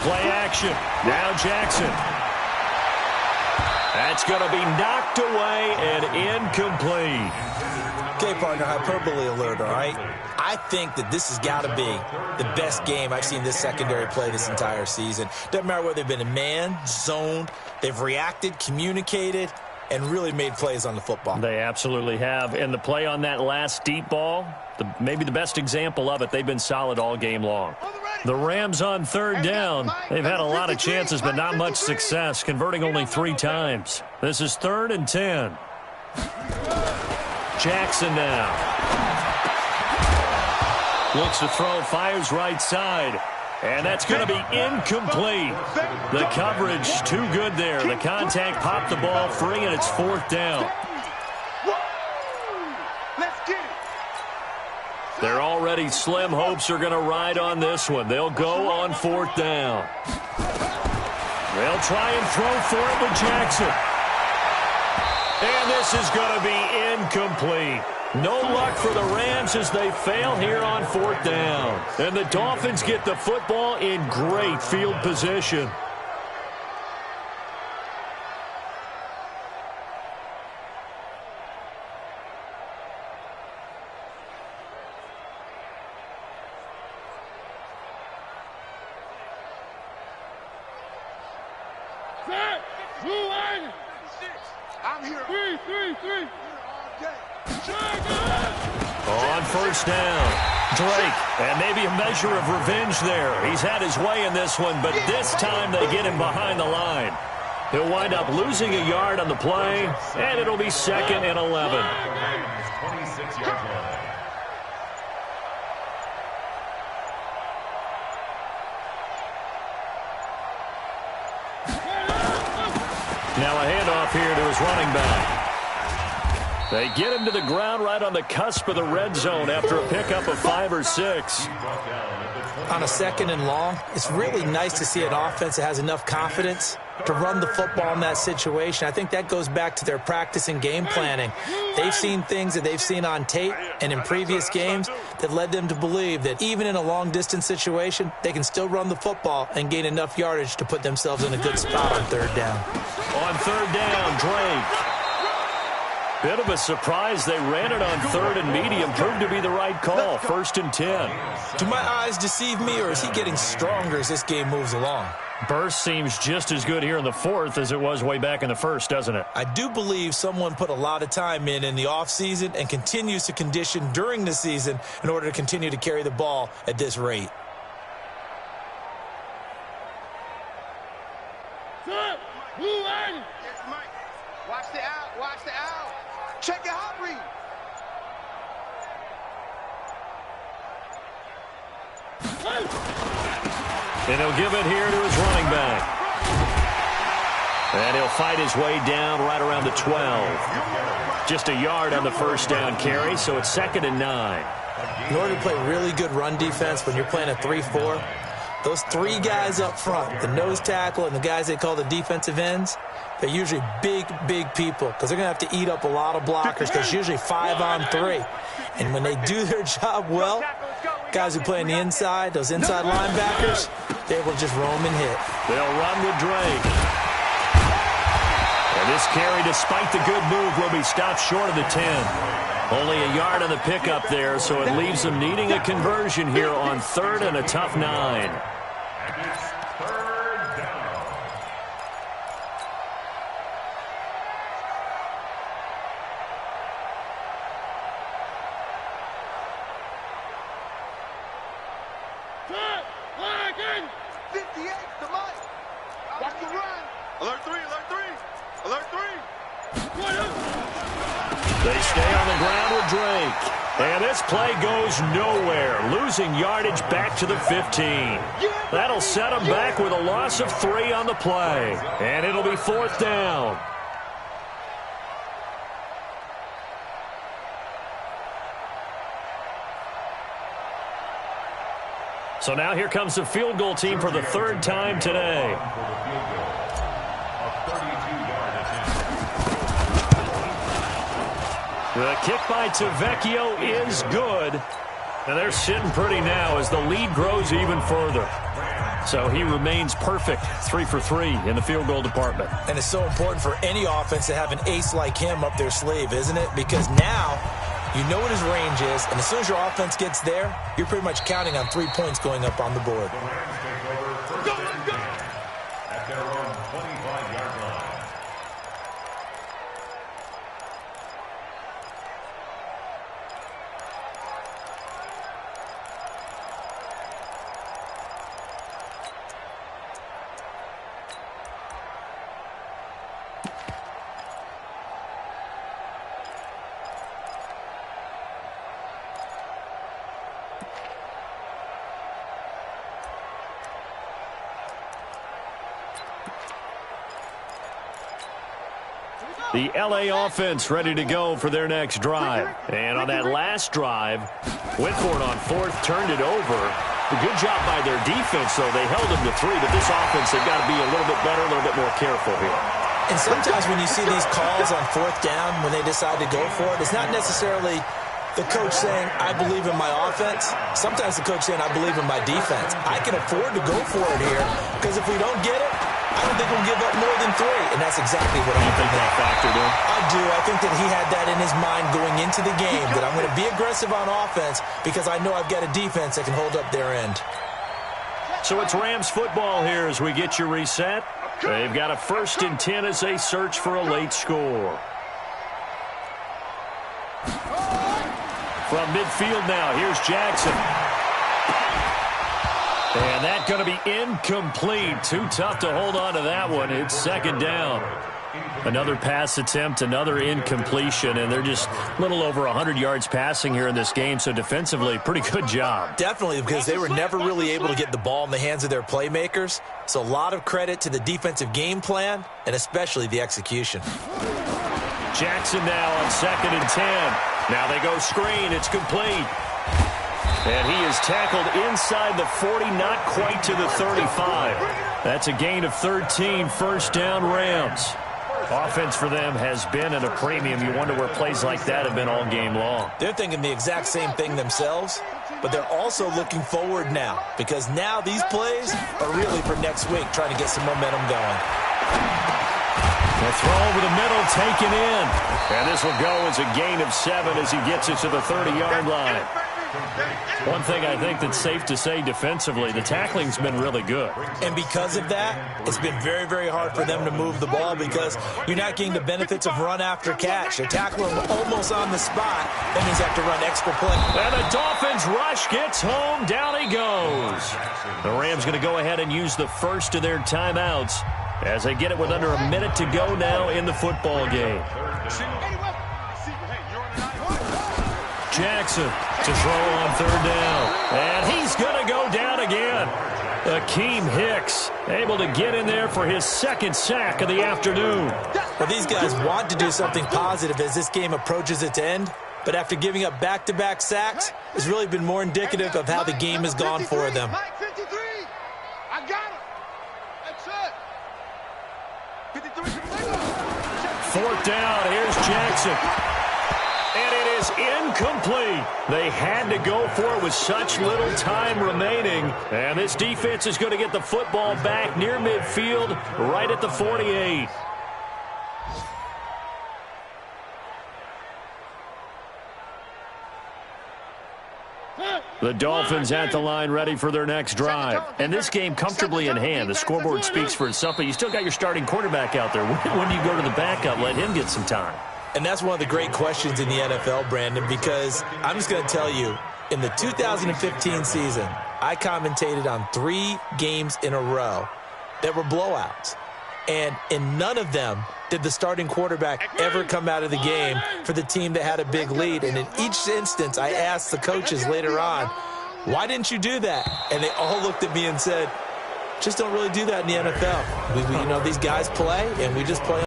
B: Play action. Now Jackson. That's going to be knocked away and incomplete.
D: Okay, partner, hyperbole alert, all right? I think that this has got to be the best game I've seen this secondary play this entire season. Doesn't matter whether they've been in man, zone, they've reacted, communicated, and really made plays on the football.
B: They absolutely have. And the play on that last deep ball, maybe the best example of it, they've been solid all game long. The Rams on 3rd down. They've had a lot of chances, but not much success, converting only 3 times. This is 3rd and 10. Jackson now. Looks to throw, fires right side. And that's going to be incomplete. The coverage too good there. The contact popped the ball free, and it's 4th down. Their already slim hopes are going to ride on this one. They'll go on 4th down. They'll try and throw for it with Jackson. And this is going to be incomplete. No luck for the Rams as they fail here on 4th down. And the Dolphins get the football in great field position.
C: I'm here. Three.
B: On 1st down, Drake, and maybe a measure of revenge there. He's had his way in this one, but this time they get him behind the line. He'll wind up losing a yard on the play, and it'll be 2nd and 11.
E: 26-yard line.
B: Now a handoff here to his running back. They get him to the ground right on the cusp of the red zone after a pickup of 5 or 6.
D: On a 2nd and long, it's really nice to see an offense that has enough confidence to run the football in that situation. I think that goes back to their practice and game planning. They've seen things that they've seen on tape and in previous games that led them to believe that even in a long-distance situation, they can still run the football and gain enough yardage to put themselves in a good spot on 3rd down.
B: On 3rd down, Drake. Bit of a surprise. They ran it on 3rd and medium. Proved to be the right call. 1st and 10.
D: Do my eyes deceive me, or is he getting stronger as this game moves along?
B: Burst seems just as good here in the 4th as it was way back in the 1st, doesn't it?
D: I do believe someone put a lot of time in the offseason and continues to condition during the season in order to continue to carry the ball at this rate.
C: Watch the out. Watch the out. Check your hot read.
B: And he'll give it here to his running back. And he'll fight his way down right around the 12. Just a yard on the 1st down carry, so it's 2nd and 9.
D: In order to play really good run defense when you're playing a 3-4, those 3 guys up front, the nose tackle and the guys they call the defensive ends, they're usually big, big people because they're going to have to eat up a lot of blockers because it's usually 5 on 3. And when they do their job well, guys who play on the inside, those inside linebackers, they will just roam and hit.
B: They'll run with Drake. And this carry, despite the good move, will be stopped short of the 10. Only a yard on the pickup there, so it leaves them needing a conversion here on 3rd and a tough 9.
E: And it's 3rd down.
C: Watch the run. Alert 3, alert 3. Alert 3.
B: They stay on the ground with Drake. And this play goes nowhere, losing yardage back to the 15. That'll set them back with a loss of 3 on the play. And it'll be 4th down. So now here comes the field goal team for the 3rd time today. The kick by Tavecchio is good. And they're sitting pretty now as the lead grows even further. So he remains perfect, 3 for 3 in the field goal department.
D: And it's so important for any offense to have an ace like him up their sleeve, isn't it? Because now you know what his range is, and as soon as your offense gets there, you're pretty much counting on 3 points going up on the board.
E: The Rams take over 1st and 10 at their own 25-yard line.
B: The L.A. offense ready to go for their next drive. And on that last drive, went for it on 4th, turned it over. A good job by their defense, though. They held them to 3, but this offense, they've got to be a little bit better, a little bit more careful here.
D: And sometimes when you see these calls on 4th down, when they decide to go for it, it's not necessarily the coach saying, I believe in my offense. Sometimes the coach saying, I believe in my defense. I can afford to go for it here because if we don't get it, I don't think we'll give up more than 3, and that's exactly what I think
B: that factored in.
D: I do. I think that he had that in his mind going into the game, that I'm going to be aggressive on offense because I know I've got a defense that can hold up their end.
B: So it's Rams football here as we get you reset. They've got a 1st and 10 as they search for a late score. From midfield now, here's Jackson. And that's going to be incomplete. Too tough to hold on to that one. It's 2nd down. Another pass attempt, another incompletion, and they're just a little over 100 yards passing here in this game, so defensively, pretty good job.
D: Definitely, because they were never really able to get the ball in the hands of their playmakers, so a lot of credit to the defensive game plan and especially the execution.
B: Jackson now on 2nd and 10. Now they go screen. It's complete. And he is tackled inside the 40, not quite to the 35. That's a gain of 13, first down Rams. Offense for them has been at a premium. You wonder where plays like that have been all game long.
D: They're thinking the exact same thing themselves, but they're also looking forward now because now these plays are really for next week, trying to get some momentum going.
B: The throw over the middle, taken in. And this will go as a gain of 7 as he gets it to the 30-yard line. One thing I think that's safe to say defensively, the tackling's been really good.
D: And because of that, it's been very, very hard for them to move the ball because you're not getting the benefits of run after catch. You're tackling almost on the spot. That means you have to run extra play.
B: And the Dolphins rush gets home. Down he goes. The Rams going to go ahead and use the first of their timeouts as they get it with under a minute to go now in the football game. Jackson to throw on 3rd down. And he's going to go down again. Akeem Hicks able to get in there for his 2nd sack of the afternoon.
D: Well, these guys want to do something positive as this game approaches its end, but after giving up back-to-back sacks, it's really been more indicative of how the game has gone for them.
C: Mike 53. I got him. That's it. 53.
B: 4th down. Here's Jackson. And it is incomplete. They had to go for it with such little time remaining. And this defense is going to get the football back near midfield, right at the 48. The Dolphins at the line ready for their next drive. And this game comfortably in hand. The scoreboard speaks for itself, but you still got your starting quarterback out there. When do you go to the backup? Let him get some time.
D: And that's one of the great questions in the NFL, Brandon, because I'm just going to tell you, in the 2015 season, I commentated on 3 games in a row that were blowouts. And in none of them did the starting quarterback ever come out of the game for the team that had a big lead. And in each instance, I asked the coaches later on, why didn't you do that? And they all looked at me and said, just don't really do that in the NFL. These guys play, and we just play.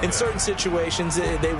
D: In certain situations, they